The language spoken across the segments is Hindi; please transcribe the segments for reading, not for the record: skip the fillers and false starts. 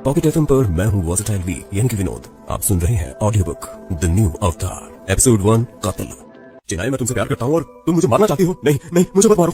पॉकेट एफएम पर मैं हूँ वर्सेटाइल वी यानी कि विनोद। आप सुन रहे हैं ऑडियो बुक द न्यू अवतार एपिसोड 1 कातिल। चिनाई, मैं तुमसे प्यार करता हूँ और तुम मुझे मारना चाहती हो। नहीं नहीं, मुझे मत मारो।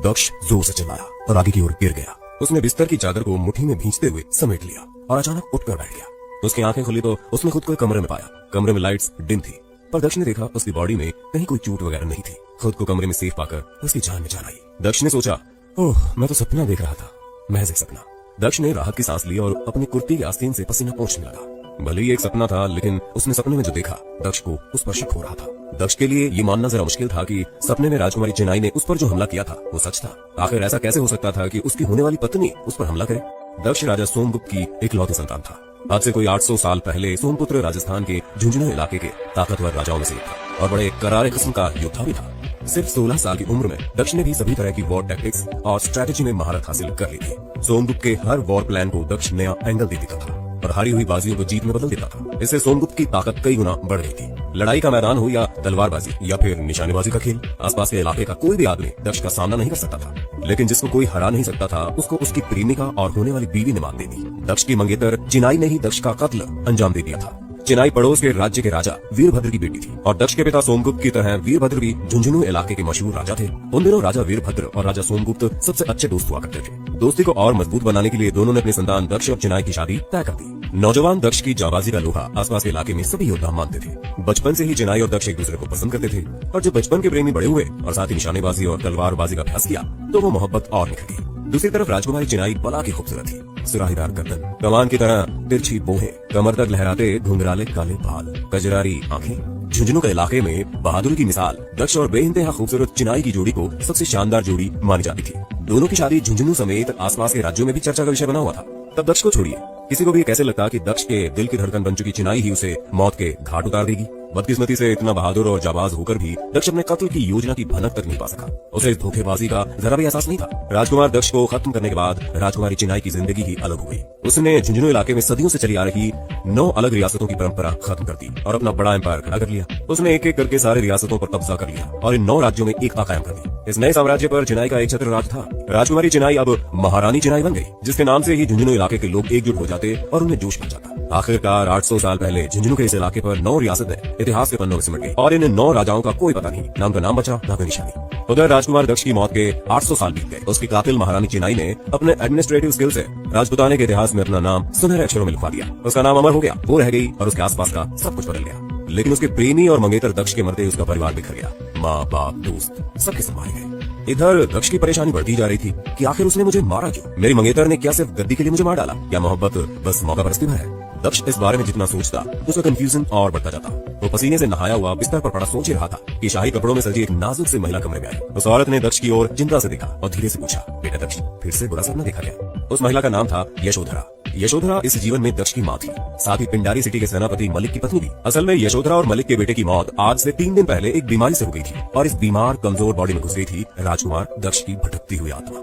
दक्ष जोर से चिल्लाया और आगे की ओर गिर गया। उसने बिस्तर की चादर को मुट्ठी में भींचते हुए समेट लिया और अचानक उठकर बैठ गया। उसकी आंखें खुली तो उसने खुद को एक कमरे में पाया। कमरे में लाइट्स डिम थी, पर दक्ष ने देखा उसकी बॉडी में कहीं कोई चोट वगैरह नहीं थी। खुद को कमरे में सेफ पाकर उसकी जान में जान आई। दक्ष ने सोचा, ओह, मैं तो सपना देख रहा था, महज एक सपना। दक्ष ने राहत की सांस ली और अपनी कुर्ती के आस्तीन से पसीना पोंछने लगा। भले ही एक सपना था, लेकिन उसने सपने में जो देखा, दक्ष को उस पर शक हो रहा था। दक्ष के लिए ये मानना जरा मुश्किल था कि सपने में राजकुमारी चिनाई ने उस पर जो हमला किया था वो सच था। आखिर ऐसा कैसे हो सकता था कि उसकी होने वाली पत्नी उस पर हमला करे? दक्ष राजा सोमगुप्त की इकलौती संतान था। आज से कोई 800 साल पहले सोमपुत्र राजस्थान के झुंझुनू इलाके के ताकतवर राजाओं में से एक था और बड़े करारे किस्म का योद्धा भी था। सिर्फ 16 साल की उम्र में दक्ष ने भी सभी तरह की वॉर टैक्टिक्स और स्ट्रेटेजी में महारत हासिल कर ली थी। सोमगुप्त के हर वॉर प्लान को दक्ष नया एंगल दे देता था और हारी हुई बाजियों को जीत में बदल देता था। इससे सोमगुप्त की ताकत कई गुना बढ़ गई थी। लड़ाई का मैदान हो या तलवारबाजी या फिर निशानेबाजी का खेल, आसपास के इलाके का कोई भी आदमी दक्ष का सामना नहीं कर सकता था। लेकिन जिसको कोई हरा नहीं सकता था, उसको उसकी प्रेमिका और होने वाली बीवी ने मात दे दी। दक्ष की मंगेतर चिनाई ने ही दक्ष का कत्ल अंजाम दे दिया था। चिनाई पड़ोस के राज्य के राजा वीरभद्र की बेटी थी और दक्ष के पिता सोमगुप्त की तरह वीरभद्र भी झुंझुनू इलाके के मशहूर राजा थे। उन दिनों राजा वीरभद्र और राजा सोमगुप्त सबसे अच्छे दोस्त हुआ करते थे। दोस्ती को और मजबूत बनाने के लिए दोनों ने अपनी संतान दक्ष और चिनाई की शादी तय कर दी। नौजवान दक्ष की जाबाजी का लोहा आसपास के इलाके में सभी योद्धा मानते थे। बचपन से ही चिनाई और दक्ष एक दूसरे को पसंद करते थे और जब बचपन के प्रेमी बड़े हुए और साथ ही निशानेबाजी और तलवारबाजी का अभ्यास किया तो वो मोहब्बत और निखर गई। दूसरी तरफ राजकुमारी चिनाई बला की खूबसूरत थी। सुराहीदार गर्दन, कमान की तरह तिरछी बोहें, कमर तक लहराते घुंघराले काले बाल, कजरारी आंखें। झुंझुनू के इलाके में बहादुरी की मिसाल दक्ष और बेइंतहा खूबसूरत चिनाई की जोड़ी को सबसे शानदार जोड़ी मानी जाती थी। दोनों की शादी झुंझुनू समेत आसपास के राज्यों में भी चर्चा का विषय बना हुआ था। तब दक्ष को छोड़िए, किसी को भी कैसे लगता कि दक्ष के दिल की धड़कन बन चुकी चिनाई ही उसे मौत के घाट उतार देगी। बदकिस्मती से इतना बहादुर और जाबाज होकर भी दक्ष अपने कत्ल की योजना की भनक तक नहीं पा सका। उसे इस धोखेबाजी का जरा भी एहसास नहीं था। राजकुमार दक्ष को खत्म करने के बाद राजकुमारी चिनाई की जिंदगी ही अलग हो गई। उसने झुंझुनू इलाके में सदियों से चली आ रही 9 अलग रियासतों की परंपरा खत्म कर दी और अपना बड़ा एम्पायर खड़ा कर लिया। उसने एक एक करके सारे रियासतों पर कब्जा कर लिया और इन 9 राज्यों में एकता कायम कर दी। इस नए साम्राज्य पर चिनाई का एक छत्र राज था। राजकुमारी चिनाई अब महारानी चिनाई बन गई, जिसके नाम से ही झुंझुनू इलाके के लोग एकजुट हो जाते और उन्हें जोश मिल जाता। आखिरकार 800 साल पहले झुंझुनू के इस इलाके पर 9 रियासतें इतिहास के पन्नों में सिमट गई और इन 9 राजाओं का कोई पता नहीं, ना उनका नाम बचा ना कोई निशानी। उधर राजकुमार दक्ष की मौत के 800 साल बीत गए। उसकी कातिल महारानी चिनाई ने अपने एडमिनिस्ट्रेटिव स्किल से राजपुताने के इतिहास में अपना नाम सुनहरे अक्षरों में लिखवा दिया। उसका नाम अमर हो गया, वो रह गई और उसके आसपास का सब कुछ बदल गया। लेकिन उसके प्रेमी और मंगेतर दक्ष के मरते उसका परिवार बिखर गया। माँ बाप दोस्त सबके सब मारे गए। इधर दक्ष की परेशानी बढ़ती जा रही थी कि आखिर उसने मुझे मारा क्यों? मेरी मंगेतर ने क्या सिर्फ गद्दी के लिए मुझे मार डाला? क्या मोहब्बत बस मौका परस्ती भर है? दक्ष इस बारे में जितना सोचता उसका कंफ्यूजन और बढ़ता जाता। वो पसीने से नहाया हुआ बिस्तर पर पड़ा सोच ही रहा था कि शाही कपड़ों में सजी एक नाजुक से महिला कमरे में आई। उस औरत ने दक्ष की ओर चिंता से देखा और धीरे से पूछा, बेटा दक्ष, फिर से बुरा सपना देखा क्या? उस महिला का नाम था यशोधरा। यशोधरा इस जीवन में दक्ष की माँ थी, साथ ही पिंडारी सिटी के सेनापति मलिक की पत्नी भी। असल में यशोधरा और मलिक के बेटे की मौत आज से 3 दिन पहले एक बीमारी से हो गई थी और इस बीमार कमजोर बॉडी में घुस गई थी राजकुमार दक्ष की भटकती हुई आत्मा।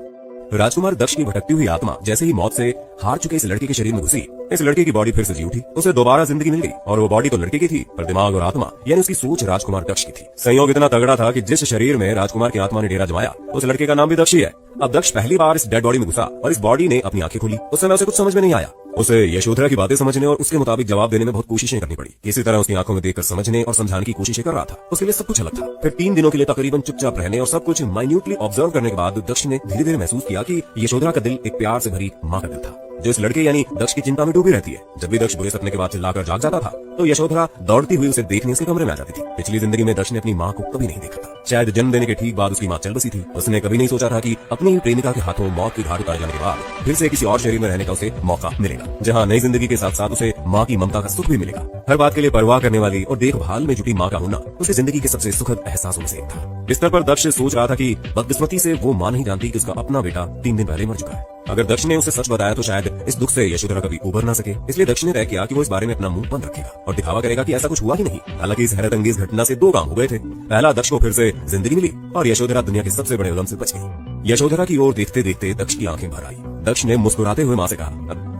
राजकुमार दक्ष की भटकती हुई आत्मा जैसे ही मौत से हार चुके इस लड़के के शरीर में घुसी, इस लड़के की बॉडी फिर से जी उठी। उसे दोबारा जिंदगी मिल गई और वो बॉडी तो लड़के की थी, पर दिमाग और आत्मा यानी उसकी सोच राजकुमार दक्ष की थी। संयोग इतना तगड़ा था कि जिस शरीर में राजकुमार की आत्मा ने डेरा जमाया, उस लड़के का नाम भी दक्ष ही है। अब दक्ष पहली बार इस डेड बॉडी में घुसा और इस बॉडी ने अपनी आंखें खोली। उस समय उसे कुछ समझ में नहीं आया। उसे यशोधरा की बातें समझने और उसके मुताबिक जवाब देने में बहुत कोशिशें करनी पड़ी। किसी तरह उसकी आंखों में देखकर समझने और समझाने की कोशिशें कर रहा था। उसके लिए सब कुछ अलग था। फिर 3 दिनों के लिए तकरीबन चुपचाप रहने और सब कुछ माइन्यूटली ऑब्जर्व करने के बाद दक्ष ने धीरे धीरे महसूस किया कि यशोधरा का दिल एक प्यार से भरी माँ का दिल था, जो इस लड़के यानी दक्ष की चिंता में डूबी रहती है। जब भी दक्ष बुरे सपने के बाद चिल्लाकर जाग जाता था तो यशोधरा दौड़ती हुई उसे देखने उसके कमरे में आ जाती थी। पिछली जिंदगी में दक्ष ने अपनी माँ को कभी नहीं देखा था। शायद जन्म देने के ठीक बाद उसकी माँ चल बसी थी। उसने कभी नहीं सोचा था कि अपनी ही प्रेमिका के हाथों मौत की घाट उतारे जाने के बाद फिर से किसी और शरीर में रहने का उसे मौका मिलेगा, जहाँ नई जिंदगी के साथ साथ उसे माँ की ममता का सुख भी मिलेगा। हर बात के लिए परवाह करने वाली और देखभाल में जुटी माँ का होना उसे जिंदगी के सबसे सुखद एहसासों में से एक था। बिस्तर पर दक्ष सोच रहा था कि बदकिस्मती से वो माँ नहीं जानती कि उसका अपना बेटा 3 दिन पहले मर चुका है। अगर दक्ष ने उसे सच बताया तो शायद इस दुख से यशोधरा कभी उबर ना सके। इसलिए दक्ष ने तय किया कि वो इस बारे में अपना मुंह बंद रखेगा और दिखावा करेगा कि ऐसा कुछ हुआ ही नहीं। हालांकि इस हैरत अंगेज घटना से 2 काम हो गए थे। पहला, दक्ष को फिर से जिंदगी मिली और यशोधरा दुनिया के सबसे बड़े उलम से बच गई। यशोधरा की ओर देखते देखते दक्ष की आंखें भर आई। दक्ष ने मुस्कुराते हुए माँ से कहा,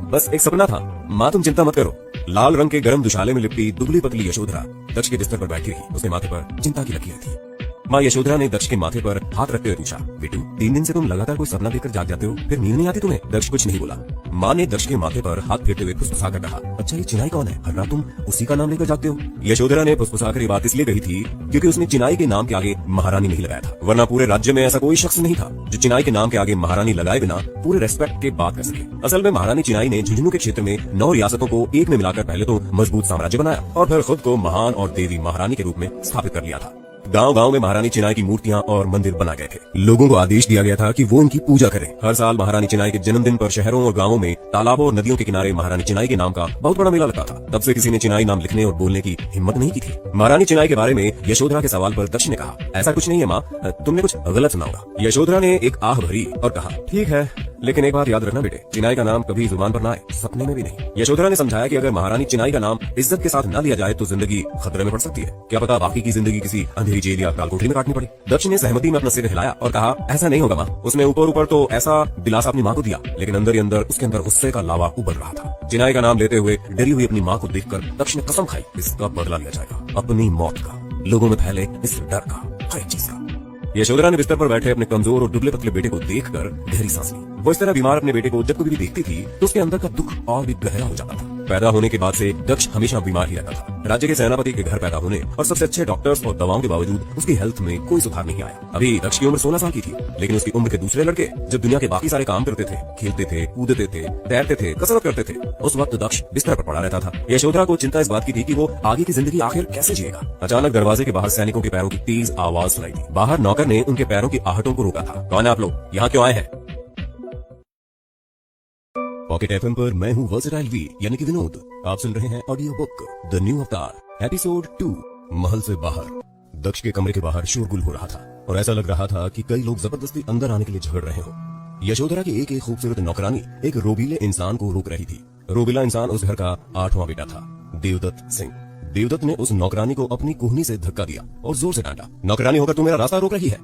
बस एक सपना था माँ, तुम चिंता मत करो। लाल रंग के गर्म दुशाले में लिपटी दुबली पतली यशोधरा दक्ष के बिस्तर पर बैठी रही। उसके माथे पर चिंता की लकीर थी। माँ यशोधरा ने दक्ष के माथे पर हाथ रखते हुए पूछा, बेटू 3 दिन से तुम लगातार कोई सपना देखकर जाग जाते हो, फिर नींद नहीं आती तुम्हें? दक्ष कुछ नहीं बोला। माँ ने दक्ष के माथे पर हाथ फेरते हुए फुसफुसाकर कहा, अच्छा ये चिनाई कौन है? हर रात तुम उसी का नाम लेकर जागते हो? यशोधरा ने फुसफुसाकर ये बात इसलिए कही थी क्योंकि उसने चिनाई के नाम के आगे महारानी नहीं लगाया था, वरना पूरे राज्य में ऐसा कोई शख्स नहीं था जो चिनाई के नाम के आगे महारानी लगाए बिना पूरे रेस्पेक्ट के बात कर सके। असल में महारानी चिनाई ने झुंझुनू के क्षेत्र में 9 रियासतों को एक में मिलाकर पहले तो मजबूत साम्राज्य बनाया और फिर खुद को महान और देवी महारानी के रूप में स्थापित कर लिया था। गांव गांव में महारानी चिनाई की मूर्तियां और मंदिर बनाए गए थे। लोगों को आदेश दिया गया था कि वो उनकी पूजा करें। हर साल महारानी चिनाई के जन्मदिन पर शहरों और गांवों में तालाबों और नदियों के किनारे महारानी चिनाई के नाम का बहुत बड़ा मेला लगता था। तब से किसी ने चिनाई नाम लिखने और बोलने की हिम्मत नहीं की थी। महारानी चिनाई के बारे में यशोधरा के सवाल पर दक्ष ने कहा, ऐसा कुछ नहीं है माँ, तुमने कुछ गलत सुना होगा। यशोधरा ने एक आह भरी और कहा, ठीक है, लेकिन एक बात याद रखना बेटे, चिनाई का नाम कभी जुबान पर ना आए, सपने में भी नहीं। यशोधरा ने समझाया कि अगर महारानी चिनाई का नाम इज्जत के साथ न लिया जाए तो जिंदगी खतरे में पड़ सकती है। क्या पता बाकी की जिंदगी किसी अंधेरी जेल या कालकोठरी में काटनी पड़े। दक्ष ने सहमति में अपना सिर हिलाया और कहा, ऐसा नहीं होगा माँ। उसने ऊपर ऊपर तो ऐसा दिलासा अपनी माँ को दिया, लेकिन अंदर ही अंदर उसके अंदर गुस्से का लावा उबल रहा था। चिनाई का नाम लेते हुए डरी हुई अपनी माँ को देखकर दक्ष ने कसम खाई, इसका बदला लिया जाएगा, अपनी मौत का, लोगों में फैले इस डर का, हर एक चीज का। यशोधरा ने बिस्तर पर बैठे अपने कमजोर और दुबले पतले बेटे को देखकर गहरी सांस ली। वो इस तरह बीमार अपने बेटे को जब कभी भी देखती थी तो उसके अंदर का दुख और भी गहरा हो जाता था। पैदा होने के बाद से दक्ष हमेशा बीमार ही रहता था। राज्य के सेनापति के घर पैदा होने और सबसे अच्छे डॉक्टर्स और दवाओं के बावजूद उसकी हेल्थ में कोई सुधार नहीं आया। अभी दक्ष की उम्र 16 साल की थी, लेकिन उसकी उम्र के दूसरे लड़के जब दुनिया के बाकी सारे काम करते थे, खेलते थे, कूदते थे, तैरते थे, कसरत करते थे, उस वक्त दक्ष बिस्तर पर पड़ा रहता था। यशोधरा को चिंता इस बात की थी कि वो आगे की जिंदगी आखिर कैसे जिएगा। अचानक दरवाजे के बाहर सैनिकों के पैरों की तेज आवाज सुनाई दी। बाहर नौकर ने उनके पैरों की आहटों को रोका था। कौन है आप लोग? यहाँ क्यों आए हैं? पॉकेट एफएम पर मैं हूँ वर्सेटाइल वी यानी कि विनोद। आप सुन रहे हैं ऑडियो बुक द न्यू अवतार एपिसोड 2 महल से बाहर। दक्ष के कमरे के बाहर शोरगुल हो रहा था और ऐसा लग रहा था कि कई लोग जबरदस्ती अंदर आने के लिए झगड़ रहे हो। यशोधरा की एक खूबसूरत नौकरानी एक रोबीले इंसान को रोक रही थी। रोबीला इंसान उस घर का 8वां बेटा था, देवदत्त सिंह। देवदत्त ने उस नौकरानी को अपनी कोहनी से धक्का दिया और जोर से डांटा, नौकरानी होकर तू मेरा रास्ता रोक रही है।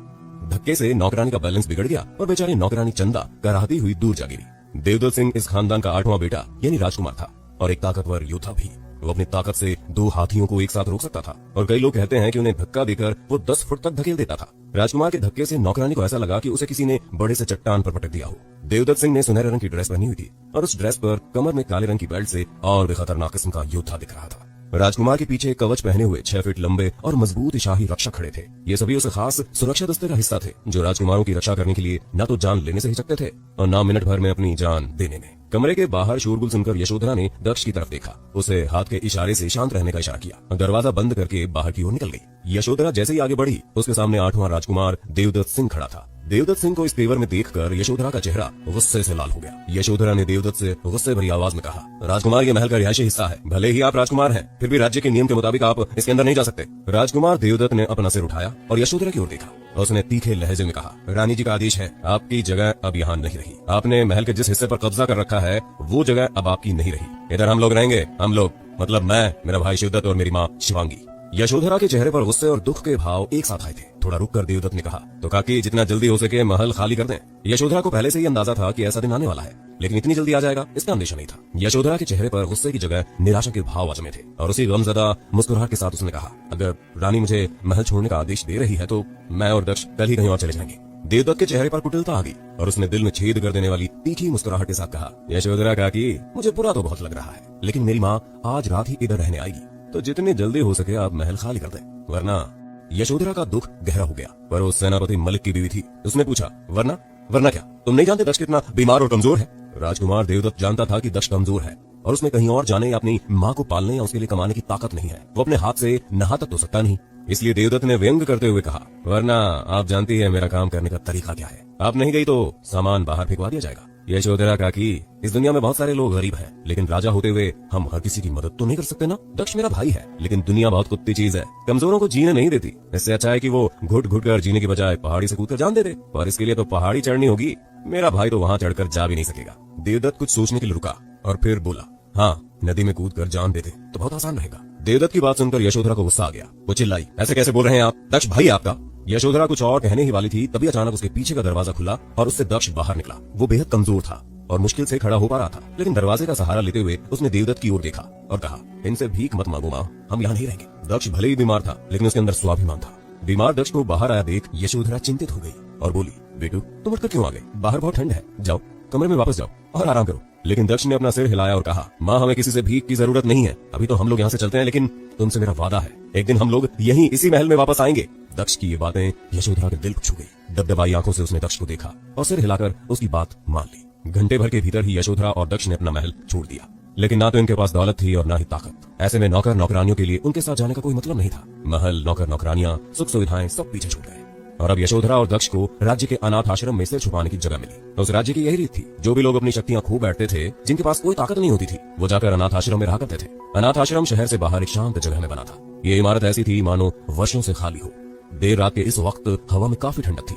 धक्के से नौकरानी का बैलेंस बिगड़ गया और बेचारी नौकरानी चंदा कराहती हुई दूर जा गिरी। देवदत्त सिंह इस खानदान का 8वां बेटा यानी राजकुमार था और एक ताकतवर योद्धा भी। वो अपनी ताकत से 2 हाथियों को एक साथ रोक सकता था और कई लोग कहते हैं कि उन्हें धक्का देकर वो 10 फुट तक धकेल देता था। राजकुमार के धक्के से नौकरानी को ऐसा लगा कि उसे किसी ने बड़े से चट्टान पर पटक दिया हो। देवदत्त सिंह ने सुनहरे रंग की ड्रेस पहनी हुई थी और उस ड्रेस पर कमर में काले रंग की बेल्ट से और भी खतरनाक किस्म का योद्धा दिख रहा था। राजकुमार के पीछे कवच पहने हुए 6 फीट लंबे और मजबूत शाही रक्षक खड़े थे। ये सभी उस खास सुरक्षा दस्ते का हिस्सा थे जो राजकुमारों की रक्षा करने के लिए न तो जान लेने से हिचकते थे और न मिनट भर में अपनी जान देने में। कमरे के बाहर शोरगुल सुनकर यशोधरा ने दक्ष की तरफ देखा। उसे हाथ के इशारे से शांत रहने का इशारा किया। दरवाजा बंद करके बाहर की ओर निकल गई। यशोधरा जैसे ही आगे बढ़ी, उसके सामने 8वां राजकुमार देवदत्त सिंह खड़ा था। देवदत्त सिंह को इस तेवर में देखकर यशोधरा का चेहरा गुस्से से लाल हो गया। यशोधरा ने देवदत्त से गुस्से भरी आवाज में कहा, राजकुमार ये महल का रिहायशी हिस्सा है। भले ही आप राजकुमार हैं, फिर भी राज्य के नियम के मुताबिक आप इसके अंदर नहीं जा सकते। राजकुमार देवदत्त ने अपना सिर उठाया और यशोधरा की ओर देखा। उसने तीखे लहजे में कहा, रानी जी का आदेश है, आपकी जगह अब यहाँ नहीं रही। आपने महल के जिस हिस्से पर कब्जा कर रखा है वो जगह अब आपकी नहीं रही। इधर हम लोग रहेंगे। हम लोग मतलब मैं, मेरा भाई शिवदत्त और मेरी माँ शिवांगी। यशोधरा के चेहरे पर गुस्से और दुख के भाव एक साथ आए थे। थोड़ा रुककर देवदत्त ने कहा, तो काकी जितना जल्दी हो सके महल खाली कर दें। यशोधरा को पहले से ही अंदाजा था कि ऐसा दिन आने वाला है, लेकिन इतनी जल्दी आ जाएगा इसका अंदेशा नहीं था। यशोधरा के चेहरे पर गुस्से की जगह निराशा के भाव आजमे थे और उसी गमज़दा मुस्कुराहट के साथ उसने कहा, अगर रानी मुझे महल छोड़ने का आदेश दे रही है तो मैं और दक्ष कल ही कहीं और चले जाएंगे। देवदत्त के चेहरे पर कुटिलता आ गई और उसने दिल में छेद कर देने वाली तीखी मुस्कुराहट के साथ कहा, यशोधरा काकी मुझे बुरा तो बहुत लग रहा है, लेकिन मेरी माँ आज रात ही इधर रहने आएगी, तो जितनी जल्दी हो सके आप महल खाली कर दें, वरना। यशोधरा का दुख गहरा हो गया पर वो सेनापति मलिक की बीवी थी। उसने पूछा, वरना? वरना क्या? तुम नहीं जानते दक्ष कितना बीमार और कमजोर है? राजकुमार देवदत्त जानता था कि दक्ष कमजोर है और उसमें कहीं और जाने या अपनी माँ को पालने या उसके लिए कमाने की ताकत नहीं है। वो अपने हाथ से नहा तक तो सकता नहीं। इसलिए देवदत्त ने व्यंग करते हुए कहा, वरना आप जानती है मेरा काम करने का तरीका क्या है। आप नहीं गई तो सामान बाहर फेंकवा दिया जाएगा। यशोधरा काकी, इस दुनिया में बहुत सारे लोग गरीब हैं, लेकिन राजा होते हुए हम हर किसी की मदद तो नहीं कर सकते ना। दक्ष मेरा भाई है, लेकिन दुनिया बहुत कुत्ती चीज है, कमजोरों को जीने नहीं देती। इससे अच्छा है कि वो घुट घुट कर जीने की बजाय पहाड़ी से कूदकर जान दे दे, और इसके लिए तो पहाड़ी चढ़नी होगी। मेरा भाई तो वहाँ चढ़कर जा भी नहीं सकेगा। देवदत्त कुछ सोचने के लिए रुका और फिर बोला, हाँ, नदी में कूदकर जान दे दे तो बहुत आसान रहेगा। देवदत्त की बात सुनकर यशोधरा को गुस्सा आ गया। वो चिल्लाई, ऐसे कैसे बोल रहे हैं आप? दक्ष भाई आपका? यशोधरा कुछ और कहने ही वाली थी, तभी अचानक उसके पीछे का दरवाजा खुला और उससे दक्ष बाहर निकला। वो बेहद कमजोर था और मुश्किल से खड़ा हो पा रहा था, लेकिन दरवाजे का सहारा लेते हुए उसने देवदत्त की ओर देखा और कहा, इनसे भीख मत मांगो माँ, हम यहाँ नहीं रहेंगे। दक्ष भले ही बीमार था, लेकिन उसके अंदर स्वाभिमान था। बीमार दक्ष को बाहर आया देख यशोधरा चिंतित हो गई और बोली, बेटू तुम उठकर क्यों आ गए? बाहर बहुत ठंड है, जाओ कमरे में वापस जाओ और आराम करो। लेकिन दक्ष ने अपना सिर हिलाया और कहा, माँ हमें किसी से भीख की जरूरत नहीं है, अभी तो हम लोग यहाँ से चलते हैं, लेकिन तुमसे मेरा वादा है, एक दिन हम लोग यहीं इसी महल में वापस आएंगे। दक्ष की ये बातें यशोधरा के दिल को छू गई। दबदबाई आंखों से उसने दक्ष को देखा और सिर हिलाकर उसकी बात मान ली। घंटे भर के भीतर ही यशोधरा और दक्ष ने अपना महल छोड़ दिया, लेकिन ना तो इनके पास दौलत थी और ना ही ताकत। ऐसे में नौकर नौकरानियों के लिए उनके साथ जाने का कोई मतलब नहीं था। महल, नौकर नौकरानियां, सुख सुविधाएं सब पीछे छूट गए और अब यशोधरा और दक्ष को राज्य के अनाथ आश्रम में से छुपाने की जगह मिली। तो उस राज्य की यही रीत थी, जो भी लोग अपनी शक्तियां खो बैठते थे, जिनके पास कोई ताकत नहीं होती थी, वो जाकर अनाथ आश्रम में रहा करते थे। अनाथ आश्रम शहर से बाहर एक शांत जगह में बना था। ये इमारत ऐसी थी मानो वर्षों से खाली हो। देर रात के इस वक्त हवा में काफी ठंडक थी।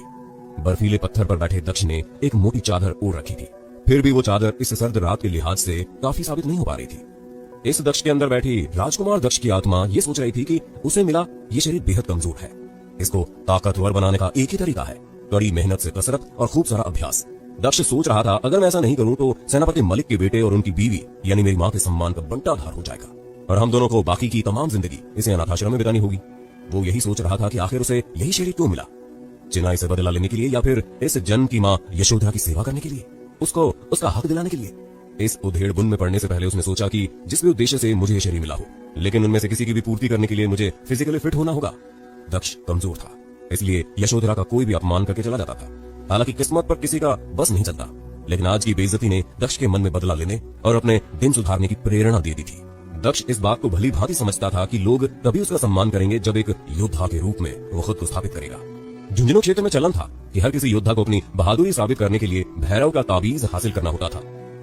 बर्फीले पत्थर पर बैठे दक्ष ने एक मोटी चादर ओढ़ रखी थी, फिर भी वो चादर इस सर्द रात के लिहाज से काफी साबित नहीं हो पा रही थी। इस दक्ष के अंदर बैठी राजकुमार दक्ष की आत्मा ये सोच रही थी कि उसे मिला ये शरीर बेहद कमजोर है, इसको ताकतवर बनाने का एक ही तरीका है, कड़ी मेहनत से कसरत और खूब सारा अभ्यास। दक्ष सोच रहा था, अगर मैं ऐसा नहीं करूं तो सेनापति मलिक के बेटे और उनकी बीवी यानी मेरी माँ के सम्मान का बंटाधार हो जाएगा और हम दोनों को बाकी की तमाम जिंदगी इसे अनाथाश्रम में बितानी होगी। वो यही सोच रहा था कि आखिर उसे यही शरीर क्यों मिला, चिनाई से बदला लेने के लिए या फिर इस जन्म की माँ यशोधरा की सेवा करने के लिए, उसको उसका हक दिलाने के लिए। इस उधेड़ बुन में पड़ने से पहले उसने सोचा कि जिस भी उद्देश्य से मुझे ये शरीर मिला हो, लेकिन उनमें से किसी की भी पूर्ति करने के लिए मुझे फिजिकली फिट होना होगा। दक्ष कमजोर था, इसलिए यशोधरा का कोई भी अपमान करके चला जाता था। हालांकि किस्मत पर किसी का बस नहीं चलता, लेकिन आज की बेइज्जती ने दक्ष के मन में बदला लेने और अपने दिन सुधारने की प्रेरणा दे दी थी। दक्ष इस बात को भली भांति समझता था कि लोग तभी उसका सम्मान करेंगे जब एक योद्धा के रूप में वो खुद को स्थापित करेगा। झुंझुनू क्षेत्र में चलन था कि हर किसी योद्धा को अपनी बहादुरी साबित करने के लिए भैरव का ताबीज हासिल करना होता था।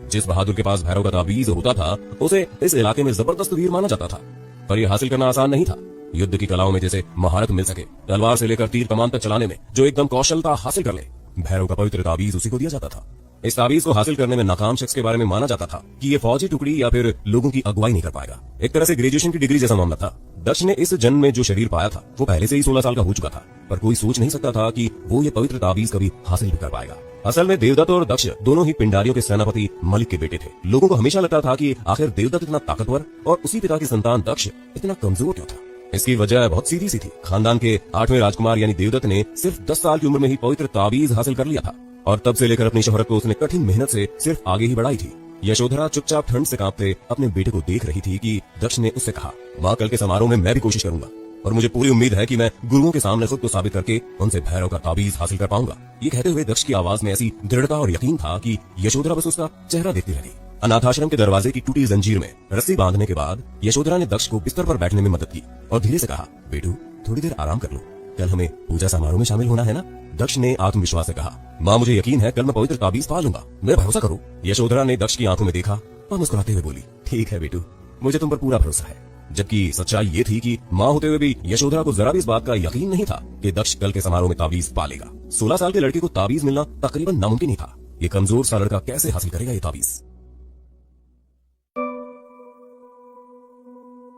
जिस बहादुर के पास भैरव का ताबीज होता था, उसे इस इलाके में जबरदस्त वीर माना जाता था। पर यह हासिल करना आसान नहीं था। युद्ध की कलाओं में जैसे महारत मिल सके, तलवार से लेकर तीर कमान तक चलाने में जो एकदम कौशलता हासिल कर ले, भैरव का पवित्र ताबीज उसी को दिया जाता था। इस ताबीज को हासिल करने में नाकाम शख्स के बारे में माना जाता था कि ये फौजी टुकड़ी या फिर लोगों की अगुवाई नहीं कर पाएगा। एक तरह से ग्रेजुएशन की डिग्री जैसा मामला था। दक्ष ने इस जन्म में जो शरीर पाया था वो पहले से ही 16 साल का हो चुका था, पर कोई सोच नहीं सकता था कि वो ये पवित्र ताबीज कभी हासिल भी कर पाएगा। असल में देवदत्त और दक्ष दोनों ही पिंडारियों के सेनापति मलिक के बेटे थे। लोगों को हमेशा लगता था कि आखिर देवदत्त इतना ताकतवर और उसी पिता की संतान दक्ष इतना कमजोर क्यों था। इसकी वजह बहुत सीधी सी थी। खानदान के 8वें राजकुमार यानी देवदत्त ने सिर्फ 10 साल की उम्र में ही पवित्र ताबीज हासिल कर लिया था और तब से लेकर अपनी शोहरत को उसने कठिन मेहनत से सिर्फ आगे ही बढ़ाई थी। यशोधरा चुपचाप ठंड से कांपते अपने बेटे को देख रही थी कि दक्ष ने उससे कहा, माँ कल के समारोह में मैं भी कोशिश करूंगा और मुझे पूरी उम्मीद है कि मैं गुरुओं के सामने खुद को साबित करके उनसे भैरव का ताबीज हासिल कर पाऊंगा। ये कहते हुए दक्ष की आवाज में ऐसी दृढ़ता और यकीन था कि यशोधरा बस उसका चेहरा देखती रह गई। अनाथाश्रम के दरवाजे की टूटी जंजीर में रस्सी बांधने के बाद यशोधरा ने दक्ष को बिस्तर पर बैठने में मदद की और धीरे से कहा, बेटू थोड़ी देर आराम कर लो, कल हमें पूजा समारोह में शामिल होना है ना। दक्ष ने आत्मविश्वास से कहा, माँ मुझे यकीन है कल मैं पवित्र ताबीज पा लूंगा, मेरा भरोसा करो। यशोधरा ने दक्ष की आंखों में देखा और मुस्कुराते हुए बोली, ठीक है बेटू, मुझे तुम पर पूरा भरोसा है। जबकि सच्चाई ये थी कि माँ होते हुए भी यशोधरा को जरा भी इस बात का यकीन नहीं था कि दक्ष कल के समारोह में ताबीज पा लेगा। 16 साल के लड़के को ताबीज मिलना तकरीबन नामुमकिन ही था। ये कमजोर सा लड़का कैसे हासिल करेगा ये ताबीज।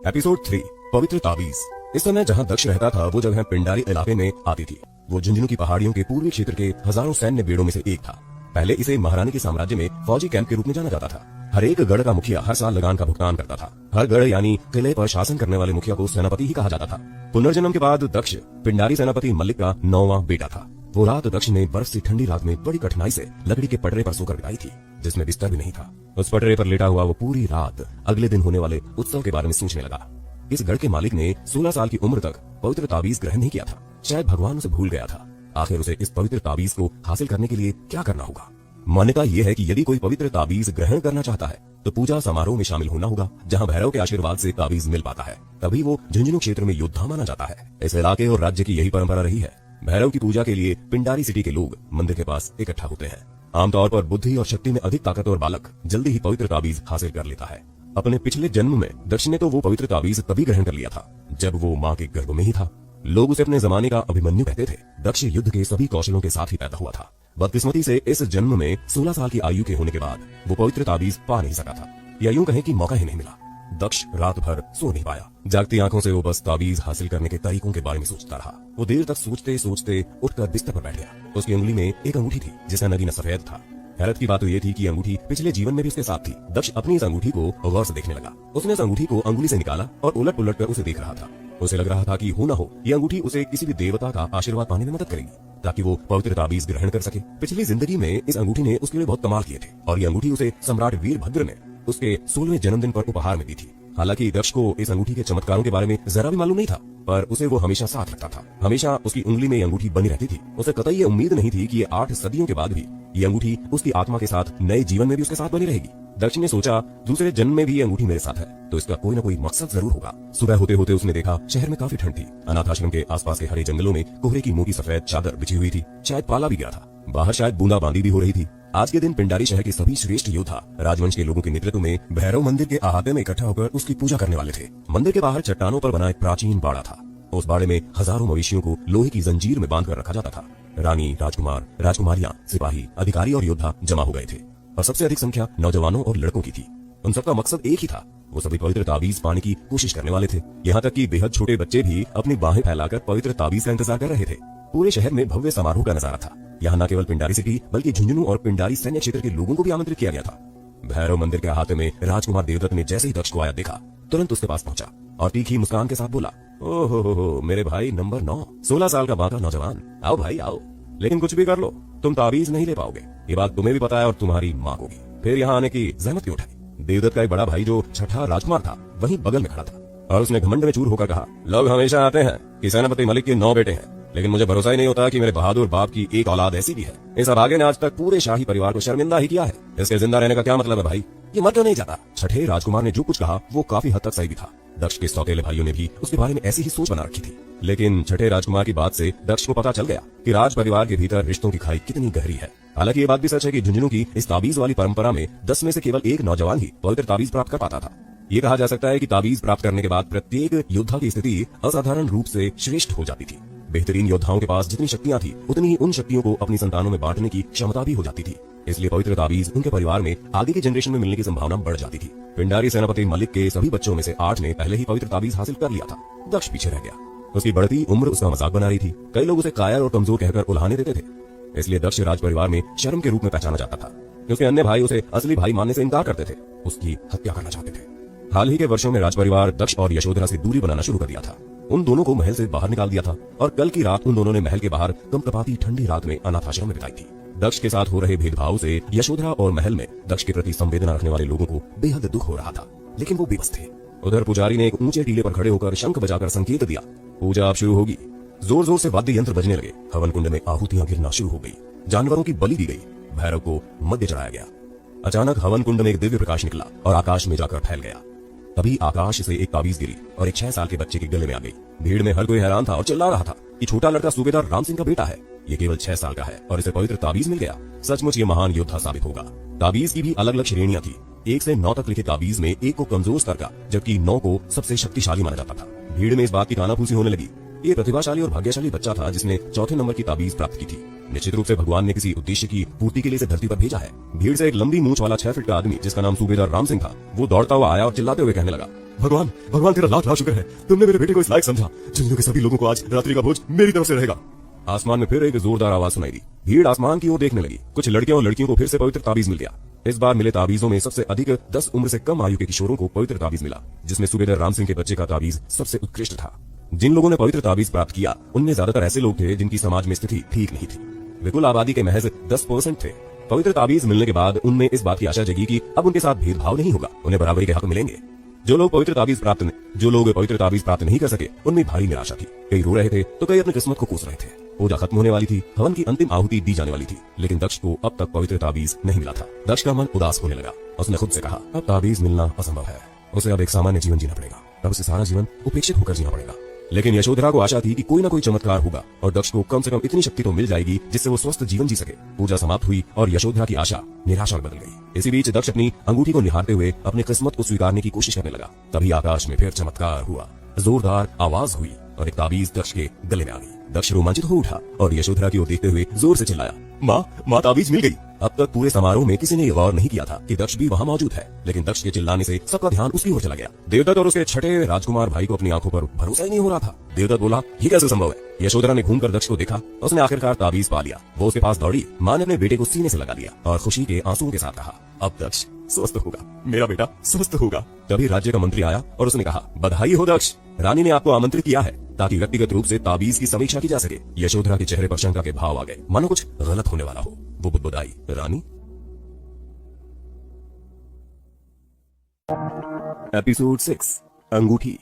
एपिसोड 3 पवित्र ताबीज। इस समय जहाँ दक्ष रहता था वो जगह पिंडारी इलाके में आती थी। वो झुंझुनू की पहाड़ियों के पूर्वी क्षेत्र के हजारों सैन्य बेड़ों में से एक था। पहले इसे महारानी के साम्राज्य में फौजी कैंप के रूप में जाना जाता था। हर एक गढ़ का मुखिया हर साल लगान का भुगतान करता था। हर गढ़ यानी किले पर शासन करने वाले मुखिया को सेनापति ही कहा जाता था। पुनर्जन्म के बाद दक्ष पिंडारी सेनापति मलिक का 9वां बेटा था। वो रात दक्ष ने बर्फ से ठंडी रात में बड़ी कठिनाई से लकड़ी के पटरे पर सोकर बिताई थी, जिसमें बिस्तर भी नहीं था। उस पटरे पर लेटा हुआ वो पूरी रात अगले दिन होने वाले उत्सव के बारे में सोचने लगा। इस गढ़ के मालिक ने 16 साल की उम्र तक पवित्र ताबीज ग्रहण नहीं किया था। शायद भगवान उसे भूल गया था। आखिर उसे इस पवित्र ताबीज को हासिल करने के लिए क्या करना होगा। मान्यता यह है कि यदि कोई पवित्र ताबीज ग्रहण करना चाहता है तो पूजा समारोह में शामिल होना होगा, जहां भैरव के आशीर्वाद से ताबीज मिल पाता है। तभी वो झुंझुनू क्षेत्र में योद्धा माना जाता है। इस इलाके और राज्य की यही परंपरा रही है। भैरव की पूजा के लिए पिंडारी सिटी के लोग मंदिर के पास इकट्ठा होते हैं। आमतौर पर बुद्धि और शक्ति में अधिक ताकतवर बालक जल्दी ही पवित्र ताबीज हासिल कर लेता है। अपने पिछले जन्म में दक्ष ने तो वो पवित्र ताबीज तभी ग्रहण कर लिया था जब वो माँ के गर्भ में ही था। लोग उसे अपने जमाने का अभिमन्यु कहते थे। दक्ष युद्ध के सभी कौशलों के साथ ही पैदा हुआ था। बदकिस्मती से इस जन्म में 16 साल की आयु के होने के बाद वो पवित्र ताबीज पा नहीं सका था, या यूं कहें कि मौका ही नहीं मिला। दक्ष रात भर सो नहीं पाया। जागती आंखों से वो बस ताबीज हासिल करने के तरीकों के बारे में सोचता रहा। वो देर तक सोचते सोचते उठकर बिस्तर पर बैठ गया। उसकी उंगली में एक अंगूठी थी जिसका नगीना सफेद था। हैरत की बात तो ये थी कि अंगूठी पिछले जीवन में भी उसके साथ थी। दक्ष अपनी इस अंगूठी को गौर से देखने लगा। उसने इस अंगूठी को अंगुली से निकाला और उलट पुलट कर उसे देख रहा था। उसे लग रहा था कि हो ना हो ये अंगूठी उसे किसी भी देवता का आशीर्वाद पाने में मदद करेगी ताकि वो पवित्र ताबीज ग्रहण कर सके। पिछली जिंदगी में इस अंगूठी ने उसके लिए बहुत कमाल किए थे और ये अंगूठी उसे सम्राट वीरभद्र ने उसके 16वें जन्मदिन पर उपहार में दी थी। हालांकि दक्ष को इस अंगूठी के चमत्कारों के बारे में जरा भी मालूम नहीं था, पर उसे वो हमेशा साथ रखता था। हमेशा उसकी उंगली में ये अंगूठी बनी रहती थी। उसे कतई ये उम्मीद नहीं थी कि ये 8 सदियों के बाद भी ये अंगूठी उसकी आत्मा के साथ नए जीवन में भी उसके साथ बनी रहेगी। दक्ष ने सोचा दूसरे जन्म में भी ये अंगूठी मेरे साथ है तो इसका कोई न कोई मकसद जरूर होगा। सुबह होते होते उसने देखा शहर में काफी ठंड थी। अनाथ आश्रम के आसपास के हरे जंगलों में कोहरे की मोटी सफेद चादर बिछी हुई थी। शायद पाला भी गया था। बाहर शायद बूंदाबांदी भी हो रही थी। आज के दिन पिंडारी शहर के सभी श्रेष्ठ योद्धा राजवंश के लोगों के नेतृत्व में भैरव मंदिर के अहाते में इकट्ठा होकर उसकी पूजा करने वाले थे। मंदिर के बाहर चट्टानों पर बना एक प्राचीन बाड़ा था। उस बाड़े में हजारों मवेशियों को लोहे की जंजीर में बांधकर रखा जाता था। रानी, राजकुमार, राजकुमारियां, सिपाही, अधिकारी और योद्धा जमा हो गए थे और सबसे अधिक संख्या नौजवानों और लड़कों की थी। उन सबका मकसद एक ही था, वो सभी पवित्र ताबीज पाने की कोशिश करने वाले थे। यहाँ तक कि बेहद छोटे बच्चे भी अपनी बाहें फैलाकर पवित्र ताबीज का इंतजार कर रहे थे। पूरे शहर में भव्य समारोह का नजारा था। यहाँ न केवल पिंडारी सिटी बल्कि झुंझुनू और पिंडारी सैन्य क्षेत्र के लोगों को भी आमंत्रित किया गया था। भैरव मंदिर के अहाते में राजकुमार देवदत्त ने जैसे ही दक्ष को आया देखा तुरंत उसके पास पहुंचा और तीखी मुस्कान के साथ बोला, ओहो मेरे भाई नंबर 9, 16 साल का बाका नौजवान, आओ भाई आओ, लेकिन कुछ भी कर लो तुम ताबीज नहीं ले पाओगे। ये बात तुम्हें भी पता है और तुम्हारी माँ को भी। फिर यहाँ आने की जहमत क्यों उठाई? देवदत्त का एक बड़ा भाई जो छठा राजकुमार था वहीं बगल में खड़ा था और उसने घमंड में चूर होकर कहा, लोग हमेशा आते हैं कि सेनापति मलिक के 9 बेटे हैं, लेकिन मुझे भरोसा ही नहीं होता कि मेरे बहादुर बाप की एक औलाद ऐसी भी है। इस अभागे ने आज तक पूरे शाही परिवार को शर्मिंदा ही किया है। इसके जिंदा रहने का क्या मतलब है भाई? ये मर क्यों नहीं जाता? छठे राजकुमार ने जो कुछ कहा वो काफी हद तक सही भी था। दक्ष के सौतेले भाइयों ने भी उसके बारे में ऐसी ही सोच बना रखी थी। लेकिन छठे राजकुमार की बात से दक्ष को पता चल गया कि राज परिवार के भीतर रिश्तों की खाई कितनी गहरी है। हालांकि ये बात भी सच है कि झुंझुनू की इस ताबीज वाली परंपरा में 10 में से केवल एक नौजवान ही पवित्र ताबीज प्राप्त कर पाता था। ये कहा जा सकता है कि ताबीज प्राप्त करने के बाद प्रत्येक योद्धा की स्थिति असाधारण रूप से श्रेष्ठ हो जाती थी। बेहतरीन योद्धाओं के पास जितनी शक्तियां थी उतनी ही उन शक्तियों को अपनी संतानों में बांटने की क्षमता भी हो जाती थी। इसलिए पवित्र ताबीज उनके परिवार में आगे की जनरेशन में मिलने की संभावना बढ़ जाती थी। पिंडारी सेनापति मलिक के सभी बच्चों में से 8 ने पहले ही पवित्र ताबीज हासिल कर लिया था। दक्ष पीछे रह गया। उसकी बढ़ती उम्र उसका मजाक बना रही थी। कई लोग उसे कायर और कमजोर कहकर उल्हाने देते थे। इसलिए दक्ष राज परिवार में शर्म के रूप में पहचाना जाता था। उसके अन्य भाई उसे असली भाई मानने से इनकार करते थे, उसकी हत्या करना चाहते थे। हाल ही के वर्षों में राजपरिवार दक्ष और यशोधरा से दूरी बनाना शुरू कर दिया था। उन दोनों को महल से बाहर निकाल दिया था और कल की रात उन दोनों ने महल के बाहर कंपकपाती ठंडी रात में अनाथ आश्रम में बिताई थी। दक्ष के साथ हो रहे भेदभाव से यशोधरा और महल में दक्ष के प्रति संवेदना रखने वाले लोगों को बेहद दुख हो रहा था, लेकिन वो बेबस थे। उधर पुजारी ने एक ऊंचे टीले पर खड़े होकर शंख बजाकर संकेत दिया, पूजा अब शुरू होगी। जोर जोर से वाद्य यंत्र बजने लगे। हवन कुंड में आहुतियां गिरना शुरू हो गई। जानवरों की बलि दी गई। भैरव को मध्य चढ़ाया गया। अचानक हवन कुंड में एक दिव्य प्रकाश निकला और आकाश में जाकर फैल गया। तभी आकाश से एक ताबीज गिरी और एक 6 साल के बच्चे के गले में आ गई। भीड़ में हर कोई हैरान था और चिल्ला रहा था कि छोटा लड़का सूबेदार राम सिंह का बेटा है। ये केवल 6 साल का है और इसे पवित्र ताबीज मिल गया। सचमुच ये महान योद्धा साबित होगा। ताबीज की भी अलग अलग श्रेणियां थी। 1 से 9 तक लिखे ताबीज में 1 को कमजोर स्तर का जबकि 9 को सबसे शक्तिशाली माना जाता था। भीड़ में इस बात की कानाफूसी होने लगी। ये प्रतिभाशाली और भाग्यशाली बच्चा था जिसने चौथे नंबर की ताबीज प्राप्त की थी। निश्चित रूप से भगवान ने किसी उद्देश्य की पूर्ति के लिए इसे धरती पर भेजा है। भीड़ से एक लंबी मूंछ वाला 6 फीट का आदमी जिसका नाम सूबेदार राम सिंह था, वो दौड़ता हुआ आया और चिल्लाते हुए कहने लगा, भगवान भगवान तेरा लाख लाख शुक्र है, तुमने मेरे बेटे को इस लायक समझा। झुंझुनू के सभी लोगों को आज रात्रि का भोज मेरी तरफ से रहेगा। आसमान में फिर एक जोरदार आवाज सुनाई दी। भीड़ आसमान की ओर देखने लगी। कुछ लड़कियों और लड़कियों को फिर से पवित्र ताबीज मिल गया। इस बार मिले ताबीजों में सबसे अधिक 10 उम्र से कम आयु के किशोरों को पवित्र ताबीज मिला, जिसमें सूबेदार राम सिंह के बच्चे का ताबीज सबसे उत्कृष्ट था। जिन लोगों ने पवित्र ताबीज प्राप्त किया उनमें ज्यादातर ऐसे लोग थे जिनकी समाज में स्थिति ठीक नहीं थी। वे कुल आबादी के महज 10% थे। पवित्र ताबीज मिलने के बाद उनमें इस बात की आशा जगी कि अब उनके साथ भेदभाव नहीं होगा, उन्हें बराबरी के हक मिलेंगे। जो लोग पवित्र ताबीज प्राप्त नहीं कर सके उनमें भारी निराशा थी। कई रो रहे थे तो कई अपनी किस्मत को कोस रहे थे। पूजा खत्म होने वाली थी। हवन की अंतिम आहुति दी जाने वाली थी, लेकिन दक्ष को अब तक पवित्र ताबीज नहीं मिला था। दक्ष का मन उदास होने लगा। उसने खुद से कहा, अब ताबीज मिलना असंभव है। उसे अब एक सामान्य जीवन जीना पड़ेगा। अब उसे सारा जीवन उपेक्षित होकर जीना पड़ेगा। लेकिन यशोधरा को आशा थी कि कोई ना कोई चमत्कार होगा और दक्ष को कम से कम इतनी शक्ति तो मिल जाएगी जिससे वो स्वस्थ जीवन जी सके। पूजा समाप्त हुई और यशोधरा की आशा निराशा में बदल गई। इसी बीच दक्ष अपनी अंगूठी को निहारते हुए अपनी किस्मत को स्वीकारने की कोशिश करने लगा। तभी आकाश में फिर चमत्कार हुआ। जोरदार आवाज हुई और एक ताबीज दक्ष के गले में आ गई। दक्ष रोमांचित हो उठा और यशोधरा की ओर देखते हुए जोर से चिल्लाया, माँ ताबीज मिल गई। अब तक पूरे समारोह में किसी ने ये गौर नहीं किया था कि दक्ष भी वहाँ मौजूद है, लेकिन दक्ष के चिल्लाने से सबका ध्यान उसकी ओर चला गया। देवदत्त और उसके छठे राजकुमार भाई को अपनी आंखों पर भरोसा ही नहीं हो रहा था। देवदत्त बोला, ये कैसे संभव है? यशोधरा ने घूमकर दक्ष को देखा। उसने आखिरकार ताबीज पा लिया। वो उसके पास दौड़ी। माँ ने अपने बेटे को सीने से लगा लिया और खुशी के आंसुओं के साथ कहा, अब दक्ष स्वस्थ होगा, मेरा बेटा स्वस्थ होगा। तभी राज्य का मंत्री आया और उसने कहा, बधाई हो दक्ष, रानी ने आपको आमंत्रित किया है ताकि व्यक्तिगत रूप से ताबीज की समीक्षा की जा सके। यशोधरा के चेहरे पर शंका के भाव आ गए, मानो कुछ गलत होने वाला हो। वो बुदबुदाई, रानी। एपिसोड 6, अंगूठी।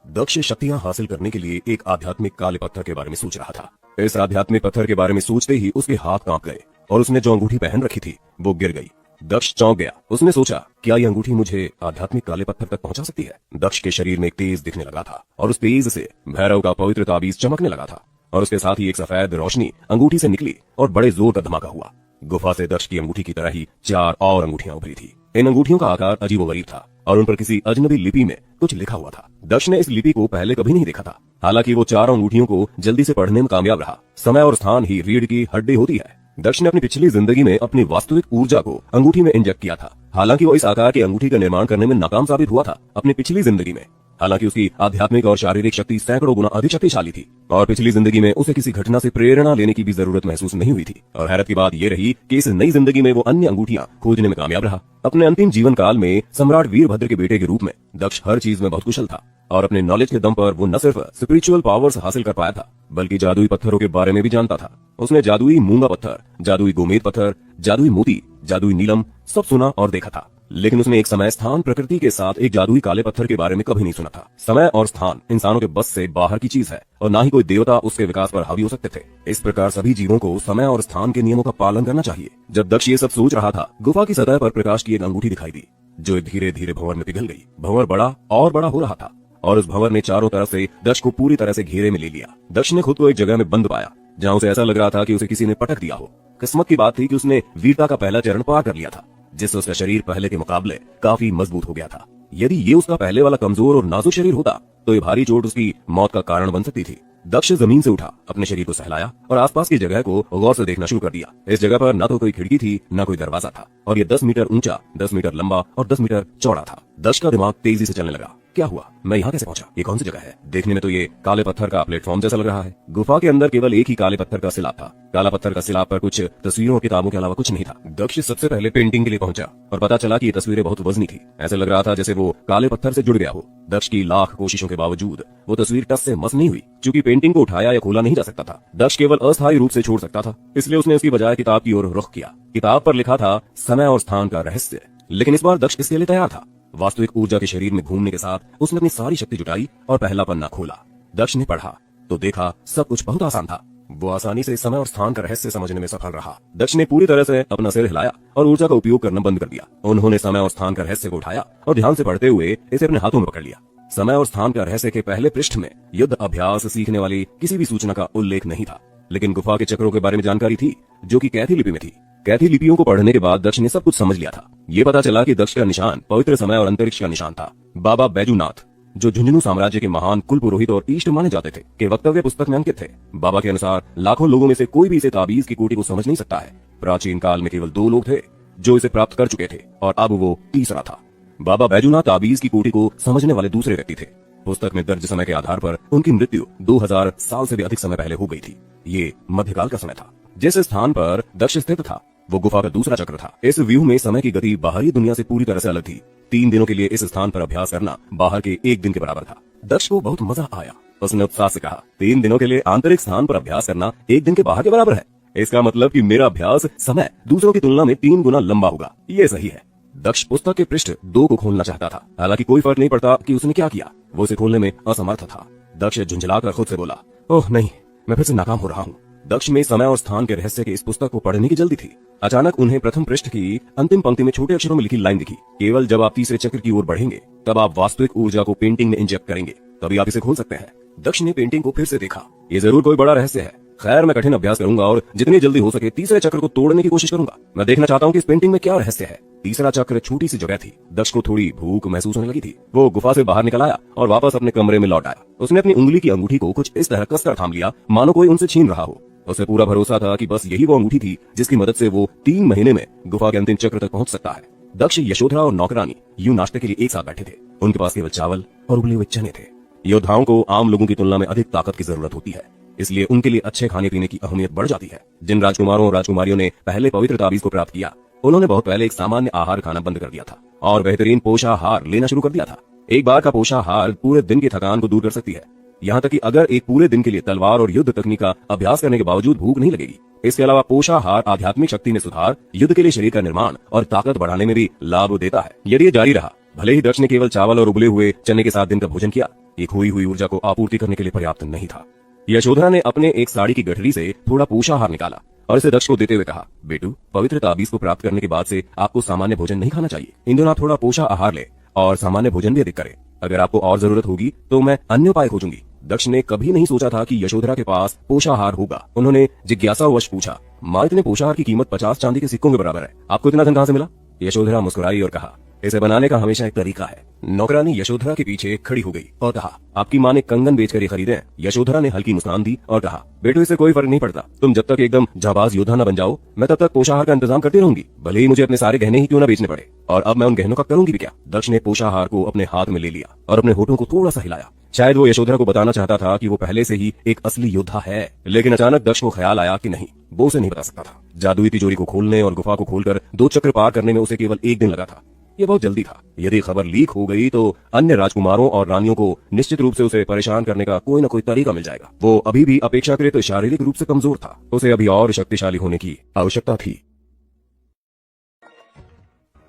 दक्ष शक्तियां हासिल करने के लिए एक आध्यात्मिक काले पत्थर के बारे में सोच रहा था। इस आध्यात्मिक पत्थर के बारे में सोचते ही उसके हाथ कांप गए और उसने जो अंगूठी पहन रखी थी वो गिर गई। दक्ष चौंक गया। उसने सोचा, क्या ये अंगूठी मुझे आध्यात्मिक काले पत्थर तक पहुंचा सकती है? दक्ष के शरीर में एक तेज दिखने लगा था और उस तेज से भैरव का पवित्र ताबीज चमकने लगा था और उसके साथ ही एक सफेद रोशनी अंगूठी से निकली और बड़े जोर का धमाका हुआ। गुफा से दक्ष की अंगूठी की तरह ही 4 और अंगूठियां उभरी थी। इन अंगूठियों का आकार अजीबोगरीब था और उन पर किसी अजनबी लिपि में कुछ लिखा हुआ था। दक्ष ने इस लिपि को पहले कभी नहीं देखा था। हालांकि वो 4 अंगूठियों को जल्दी से पढ़ने में कामयाब रहा। समय और स्थान ही रीढ़ की हड्डी होती है। दक्ष ने अपनी पिछली जिंदगी में अपनी वास्तविक ऊर्जा को अंगूठी में इंजेक्ट किया था। हालांकि वो इस आकार की अंगूठी का निर्माण करने में नाकाम साबित हुआ था अपनी पिछली जिंदगी में। हालांकि उसकी आध्यात्मिक और शारीरिक शक्ति सैकड़ों गुना अधिक शक्तिशाली थी और पिछली जिंदगी में उसे किसी घटना से प्रेरणा लेने की भी जरूरत महसूस नहीं हुई थी। और हैरत की बात यह रही कि इस नई जिंदगी में वो अन्य अंगूठियां खोजने में कामयाब रहा। अपने अंतिम जीवन काल में सम्राट वीरभद्र के बेटे के रूप में दक्ष हर चीज में बहुत कुशल था और अपने नॉलेज के दम पर वो न सिर्फ स्पिरिचुअल पावर्स हासिल कर पाया था बल्कि जादुई पत्थरों के बारे में भी जानता था। उसने जादुई मूंगा पत्थर, जादुई गोमेद पत्थर, जादुई मोती, जादुई नीलम सब सुना और देखा था। लेकिन उसने एक समय, स्थान, प्रकृति के साथ एक जादुई काले पत्थर के बारे में कभी नहीं सुना था। समय और स्थान इंसानों के बस से बाहर की चीज है और ना ही कोई देवता उसके विकास पर हावी हो सकते थे। इस प्रकार सभी जीवों को समय और स्थान के नियमों का पालन करना चाहिए। जब दक्ष ये सब सोच रहा था, गुफा की सतह पर प्रकाश की एक अंगूठी दिखाई दी जो धीरे धीरे भंवर में पिघल गई। भंवर बड़ा और बड़ा हो रहा था और उस भंवर ने चारों तरफ से दक्ष को पूरी तरह से घेरे में ले लिया। दक्ष ने खुद को एक जगह में बंद पाया जहाँ उसे ऐसा लग रहा था कि उसे किसी ने पटक दिया हो। किस्मत की बात थी कि उसने वीरता का पहला चरण पार कर लिया था, जिससे उसका शरीर पहले के मुकाबले काफी मजबूत हो गया था। यदि ये उसका पहले वाला कमजोर और नाजुक शरीर होता तो ये भारी चोट उसकी मौत का कारण बन सकती थी। दक्ष जमीन से उठा, अपने शरीर को सहलाया और आसपास की जगह को गौर से देखना शुरू कर दिया। इस जगह पर न तो कोई खिड़की थी न कोई दरवाजा था और ये 10 मीटर ऊंचा, 10 मीटर लंबा और 10 मीटर चौड़ा था। दक्ष का दिमाग तेजी से चलने लगा। क्या हुआ? मैं यहाँ कैसे पहुंचा? ये कौन सी जगह है? देखने में तो ये काले पत्थर का प्लेटफॉर्म जैसा लग रहा है। गुफा के अंदर केवल एक ही काले पत्थर का सिलाब था। काला पत्थर का सिलाब पर कुछ तस्वीरों और किताबों के अलावा कुछ नहीं था। दक्ष सबसे पहले पेंटिंग के लिए पहुंचा और पता चला कि ये तस्वीरें बहुत वजनी थी। ऐसे लग रहा था जैसे वो काले पत्थर से जुड़ गया हो। दक्ष की लाख कोशिशों के बावजूद वो तस्वीर टस से मस नहीं हुई। चूंकि पेंटिंग को उठाया या खोला नहीं जा सकता था, दक्ष केवल अस्थायी रूप से छोड़ सकता था। इसलिए उसने उसकी बजाय किताब की ओर रुख किया। किताब पर लिखा था समय और स्थान का रहस्य। लेकिन इस बार दक्ष इसके लिए तैयार था। वास्तविक ऊर्जा के शरीर में घूमने के साथ उसने अपनी सारी शक्ति जुटाई और पहला पन्ना खोला। दक्ष ने पढ़ा तो देखा सब कुछ बहुत आसान था। वो आसानी से समय और स्थान का रहस्य समझने में सफल रहा। दक्ष ने पूरी तरह से अपना सिर हिलाया और ऊर्जा का उपयोग करना बंद कर दिया। उन्होंने समय और स्थान का रहस्य को उठाया और ध्यान से पढ़ते हुए इसे अपने हाथों में पकड़ लिया। समय और स्थान का रहस्य के पहले पृष्ठ में युद्ध अभ्यास सीखने वाली किसी भी सूचना का उल्लेख नहीं था, लेकिन गुफा के चक्रों के बारे में जानकारी थी जो कि कैथी लिपि में थी। कैथी लिपियों को पढ़ने के बाद दक्ष ने सब कुछ समझ लिया था। ये पता चला कि दक्ष का निशान पवित्र समय और अंतरिक्ष का निशान था। बाबा बैजूनाथ, जो झुंझुनू साम्राज्य के महान कुल पुरोहित और इष्ट माने जाते थे, के वक्तव्य पुस्तक में अंकित थे। बाबा के अनुसार लाखों लोगों में से कोई भी इसे ताबीज की कोटि को समझ नहीं सकता है। प्राचीन काल में केवल 2 लोग थे जो इसे प्राप्त कर चुके थे और अब वो तीसरा था। बाबा बैजूनाथ ताबीज की कोटि को समझने वाले दूसरे व्यक्ति थे। पुस्तक में दर्ज समय के आधार पर उनकी मृत्यु 2000 साल से भी अधिक समय पहले हो गई थी। ये मध्यकाल का समय था। जिस स्थान पर दक्ष स्थित था वो गुफा का दूसरा चक्र था। इस व्यू में समय की गति बाहरी दुनिया से पूरी तरह से अलग थी। 3 दिनों के लिए इस स्थान पर अभ्यास करना बाहर के 1 दिन के बराबर था। दक्ष को बहुत मजा आया। उसने उत्साह से कहा, 3 दिनों के लिए आंतरिक स्थान पर अभ्यास करना 1 दिन के बाहर के बराबर है। इसका मतलब कि मेरा अभ्यास समय दूसरों की तुलना में 3 गुना लंबा होगा। ये सही है। दक्ष पुस्तक के पृष्ठ 2 को खोलना चाहता था। हालांकि कोई फर्क नहीं पड़ता कि उसने क्या किया, वो इसे खोलने में असमर्थ था। दक्ष झुंझलाकर खुद से बोला, ओह नहीं, मैं फिर से नाकाम हो रहा हूँ। दक्ष में समय और स्थान के रहस्य के इस पुस्तक को पढ़ने की जल्दी थी। अचानक उन्हें प्रथम पृष्ठ की अंतिम पंक्ति में छोटे अक्षरों में लिखी लाइन दिखी, केवल जब आप तीसरे चक्र की ओर बढ़ेंगे तब आप वास्तविक ऊर्जा को पेंटिंग में इंजेक्ट करेंगे, तभी आप इसे खोल सकते हैं। दक्ष ने पेंटिंग को फिर से देखा। ये जरूर कोई बड़ा रहस्य है। खैर, मैं कठिन अभ्यास करूंगा और जितनी जल्दी हो सके तीसरे चक्र को तोड़ने की कोशिश करूंगा। मैं देखना चाहता हूँ कि इस पेंटिंग में क्या रहस्य है। तीसरा चक्र छोटी सी जगह थी। दक्ष को थोड़ी भूख महसूस होने लगी थी। वो गुफा से बाहर निकल आया और वापस अपने कमरे में लौट आया। उसने अपनी उंगली की अंगूठी को कुछ इस तरह कसकर थाम लिया मानो कोई उनसे छीन रहा हो। उसे पूरा भरोसा था कि बस यही वो अंगूठी थी जिसकी मदद से वो 3 महीने में गुफा के अंतिम चक्र तक पहुंच सकता है। दक्ष, यशोधरा और नौकरानी यूं नाश्ते के लिए एक साथ बैठे थे। उनके पास केवल चावल और उबले हुए चने थे। योद्धाओं को आम लोगों की तुलना में अधिक ताकत की जरूरत होती है, इसलिए उनके लिए अच्छे खाने पीने की अहमियत बढ़ जाती है। जिन राजकुमारों और राजकुमारियों ने पहले पवित्र ताबीज को प्राप्त किया उन्होंने बहुत पहले एक सामान्य आहार खाना बंद कर दिया था और बेहतरीन पोषाहार लेना शुरू कर दिया था। एक बार का पोषाहार पूरे दिन की थकान को दूर कर सकती है, यहाँ तक कि अगर एक पूरे दिन के लिए तलवार और युद्ध तकनीक का अभ्यास करने के बावजूद भूख नहीं लगेगी। इसके अलावा पोषाहार आध्यात्मिक शक्ति में सुधार, युद्ध के लिए शरीर का निर्माण और ताकत बढ़ाने में भी लाभ देता है। यदि ये जारी रहा, भले ही दक्ष ने केवल चावल और उबले हुए चने के साथ दिन का भोजन किया, ये खोई हुई ऊर्जा को आपूर्ति करने के लिए पर्याप्त नहीं था। यशोधरा ने अपने एक साड़ी की गठरी से थोड़ा पोषाहार निकाला और इसे दक्ष को देते हुए कहा, बेटू, पवित्र ताबीज को प्राप्त करने के बाद से आपको सामान्य भोजन नहीं खाना चाहिए। इन दिनों आप थोड़ा पोषाहार ले और सामान्य भोजन भी अधिक करें। अगर आपको और जरूरत होगी तो मैं अन्य उपाय खोजूंगी। दक्ष ने कभी नहीं सोचा था कि यशोधरा के पास पोषाहार होगा। उन्होंने जिज्ञासावश पूछा, माँ, इतने पोषाहार की कीमत 50 चांदी के सिक्कों के बराबर है, आपको इतना धन कहाँ से मिला? यशोधरा मुस्कुराई और कहा, इसे बनाने का हमेशा एक तरीका है। नौकरानी यशोधरा के पीछे खड़ी हो गई और कहा, आपकी माँ ने कंगन बेचकर ये खरीदे हैं। यशोधरा ने हल्की मुस्कान दी और कहा, बेटो, इससे कोई फर्क नहीं पड़ता। तुम जब तक एकदम जाबाज योद्धा न बन जाओ, मैं तब तक पोषाहार का इंतजाम करती रहूंगी, भले ही मुझे अपने सारे गहने ही क्यों न बेचने पड़े। और अब मैं उन गहनों का करूंगी भी क्या? दक्ष ने पोषाहार को अपने हाथ में ले लिया और अपने होठों को थोड़ा सा हिलाया। शायद वो यशोधरा को बताना चाहता था कि वो पहले से ही एक असली योद्धा है, लेकिन अचानक दक्ष को ख्याल आया कि नहीं, वो उसे नहीं बता सकता था। जादुई तिजोरी को खोलने और गुफा को खोलकर 2 चक्र पार करने में उसे केवल 1 दिन लगा था। ये बहुत जल्दी था। यदि खबर लीक हो गई तो अन्य राजकुमारों और रानियों को निश्चित रूप से उसे परेशान करने का कोई न कोई तरीका मिल जाएगा। वो अभी भी अपेक्षाकृत शारीरिक रूप से कमजोर था, उसे अभी और शक्तिशाली होने की आवश्यकता थी।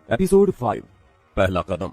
एपिसोड 5, पहला कदम।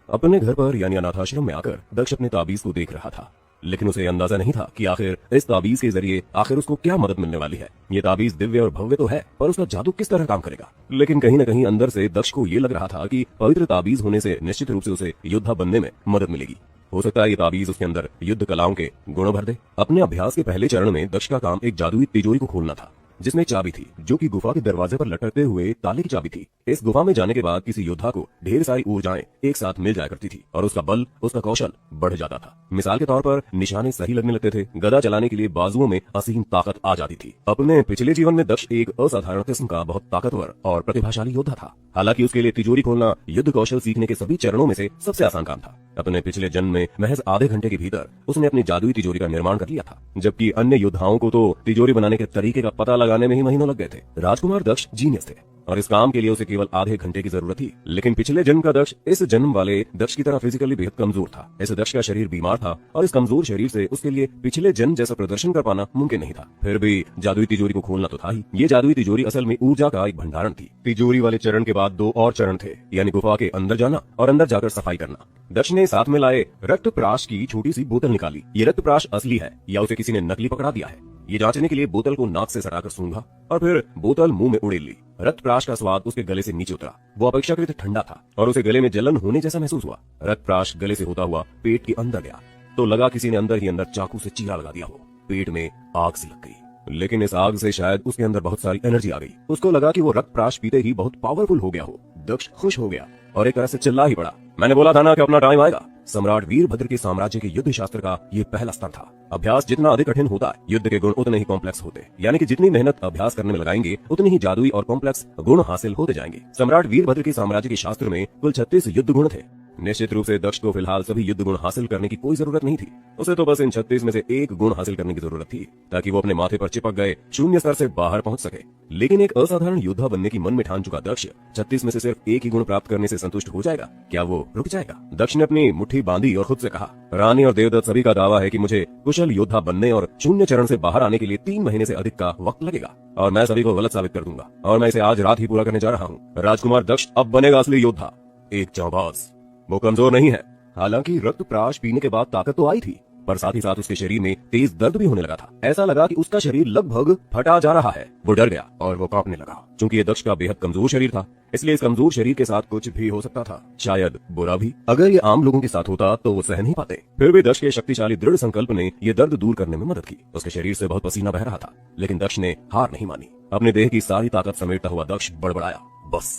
अपने घर पर यानी अनाथाश्रम में आकर दक्ष अपने ताबीज को देख रहा था, लेकिन उसे अंदाजा नहीं था कि आखिर इस ताबीज के जरिए आखिर उसको क्या मदद मिलने वाली है। ये ताबीज दिव्य और भव्य तो है, पर उसका जादू किस तरह काम करेगा? लेकिन कहीं न कहीं अंदर से दक्ष को ये लग रहा था कि पवित्र ताबीज होने से निश्चित रूप से उसे योद्धा बनने में मदद मिलेगी। हो सकता है ये ताबीज उसके अंदर युद्ध कलाओं के गुण भर दे। अपने अभ्यास के पहले चरण में दक्ष का काम एक जादुई तिजोरी को खोलना था, जिसमें चाबी थी, जो कि गुफा के दरवाजे पर लटकते हुए ताले की चाबी थी। इस गुफा में जाने के बाद किसी योद्धा को ढेर सारी ऊर्जाएं एक साथ मिल जाया करती थी और उसका बल, उसका कौशल बढ़ जाता था। मिसाल के तौर पर निशाने सही लगने लगते थे, गदा चलाने के लिए बाजुओं में असीम ताकत आ जाती थी। अपने पिछले जीवन में दक्ष एक असाधारण किस्म का बहुत ताकतवर और प्रतिभाशाली योद्धा था। हालांकि उसके लिए तिजोरी खोलना युद्ध कौशल सीखने के सभी चरणों में से सबसे आसान काम था। अपने पिछले जन्म में महज आधे घंटे के भीतर उसने अपनी जादुई तिजोरी का निर्माण कर लिया था, जबकि अन्य योद्धाओं को तो तिजोरी बनाने के तरीके का पता लगाने में ही महीनों लग गए थे। राजकुमार दक्ष जीनियस थे और इस काम के लिए उसे केवल आधे घंटे की जरूरत थी। लेकिन पिछले जन्म का दक्ष इस जन्म वाले दक्ष की तरह फिजिकली बेहद कमजोर था। इस दक्ष का शरीर बीमार था और इस कमजोर शरीर से उसके लिए पिछले जन्म जैसा प्रदर्शन कर पाना मुमकिन नहीं था। फिर भी जादुई तिजोरी को खोलना तो था ही। ये जादुई तिजोरी असल में ऊर्जा का एक भंडारण थी। तिजोरी वाले चरण के बाद 2 और चरण थे, यानी गुफा के अंदर जाना और अंदर जाकर सफाई करना। दक्ष ने साथ में लाए रक्त प्राश की छोटी सी बोतल निकाली। ये रक्त प्राश असली है या उसे किसी ने नकली पकड़ा दिया है, ये जांचने के लिए बोतल को नाक से सटाकर सूंघा और फिर बोतल मुंह में उड़ेल ली। रक्त प्राश का स्वाद उसके गले से नीचे उतरा। वो अपेक्षाकृत ठंडा था और उसे गले में जलन होने जैसा महसूस हुआ। रक्त प्राश गले से होता हुआ पेट के अंदर गया तो लगा किसी ने अंदर ही अंदर चाकू से चीरा लगा दिया हो। पेट में आग सी लग गई, लेकिन इस आग से शायद उसके अंदर बहुत सारी एनर्जी आ गई। उसको लगा कि वो रक्त प्राश पीते ही बहुत पावरफुल हो गया हो। दक्ष खुश हो गया और एक तरह से चिल्ला ही पड़ा, मैंने बोला था ना कि अपना टाइम आएगा। सम्राट वीरभद्र के साम्राज्य के युद्ध शास्त्र का ये पहला स्तर था। अभ्यास जितना अधिक कठिन होता है, युद्ध के गुण उतने ही कॉम्प्लेक्स होते, यानी कि जितनी मेहनत अभ्यास करने में लगाएंगे उतनी ही जादुई और कॉम्प्लेक्स गुण हासिल होते जाएंगे। सम्राट वीरभद्र के साम्राज्य के शास्त्र में कुल 36 युद्ध गुण थे। निश्चित रूप से दक्ष को फिलहाल सभी युद्ध गुण हासिल करने की कोई जरूरत नहीं थी। उसे तो बस इन 36 में से एक गुण हासिल करने की जरूरत थी, ताकि वो अपने माथे पर चिपक गए शून्य स्तर से बाहर पहुंच सके। लेकिन एक असाधारण योद्धा बनने की मन में ठान चुका दक्ष 36 में से सिर्फ एक ही गुण प्राप्त करने से संतुष्ट हो जाएगा? क्या वो रुक जाएगा? दक्ष ने अपनी मुट्ठी बांधी और खुद से कहा, रानी और देवदत्त सभी का दावा है कि मुझे कुशल योद्धा बनने और शून्य चरण से बाहर आने के लिए 3 महीने से अधिक का वक्त लगेगा और मैं सभी को गलत साबित कर दूंगा और मैं इसे आज रात ही पूरा करने जा रहा हूँ। राजकुमार दक्ष अब बनेगा असली योद्धा, एक जांबाज। वो कमजोर नहीं है। हालांकि रक्त प्राश पीने के बाद ताकत तो आई थी, पर साथ ही साथ उसके शरीर में तेज दर्द भी होने लगा था। ऐसा लगा कि उसका शरीर लगभग फटा जा रहा है। वो डर गया और वो कांपने लगा। चूंकि ये दक्ष का बेहद कमजोर शरीर था, इसलिए इस कमजोर शरीर के साथ कुछ भी हो सकता था, शायद बुरा भी। अगर ये आम लोगों के साथ होता तो वो सह नहीं पाते। फिर भी दक्ष के शक्तिशाली दृढ़ संकल्प ने ये दर्द दूर करने में मदद की। उसके शरीर से बहुत पसीना बह रहा था, लेकिन दक्ष ने हार नहीं मानी। अपने देह की सारी ताकत समेटता हुआ दक्ष बड़बड़ाया, बस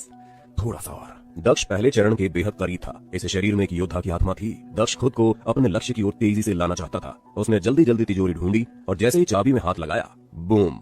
थोड़ा सा और। दक्ष पहले चरण के बेहद करीब था। इस शरीर में एक योद्धा की आत्मा थी। दक्ष खुद को अपने लक्ष्य की ओर तेजी से लाना चाहता था। उसने जल्दी जल्दी तिजोरी ढूंढी और जैसे ही चाबी में हाथ लगाया, बूम,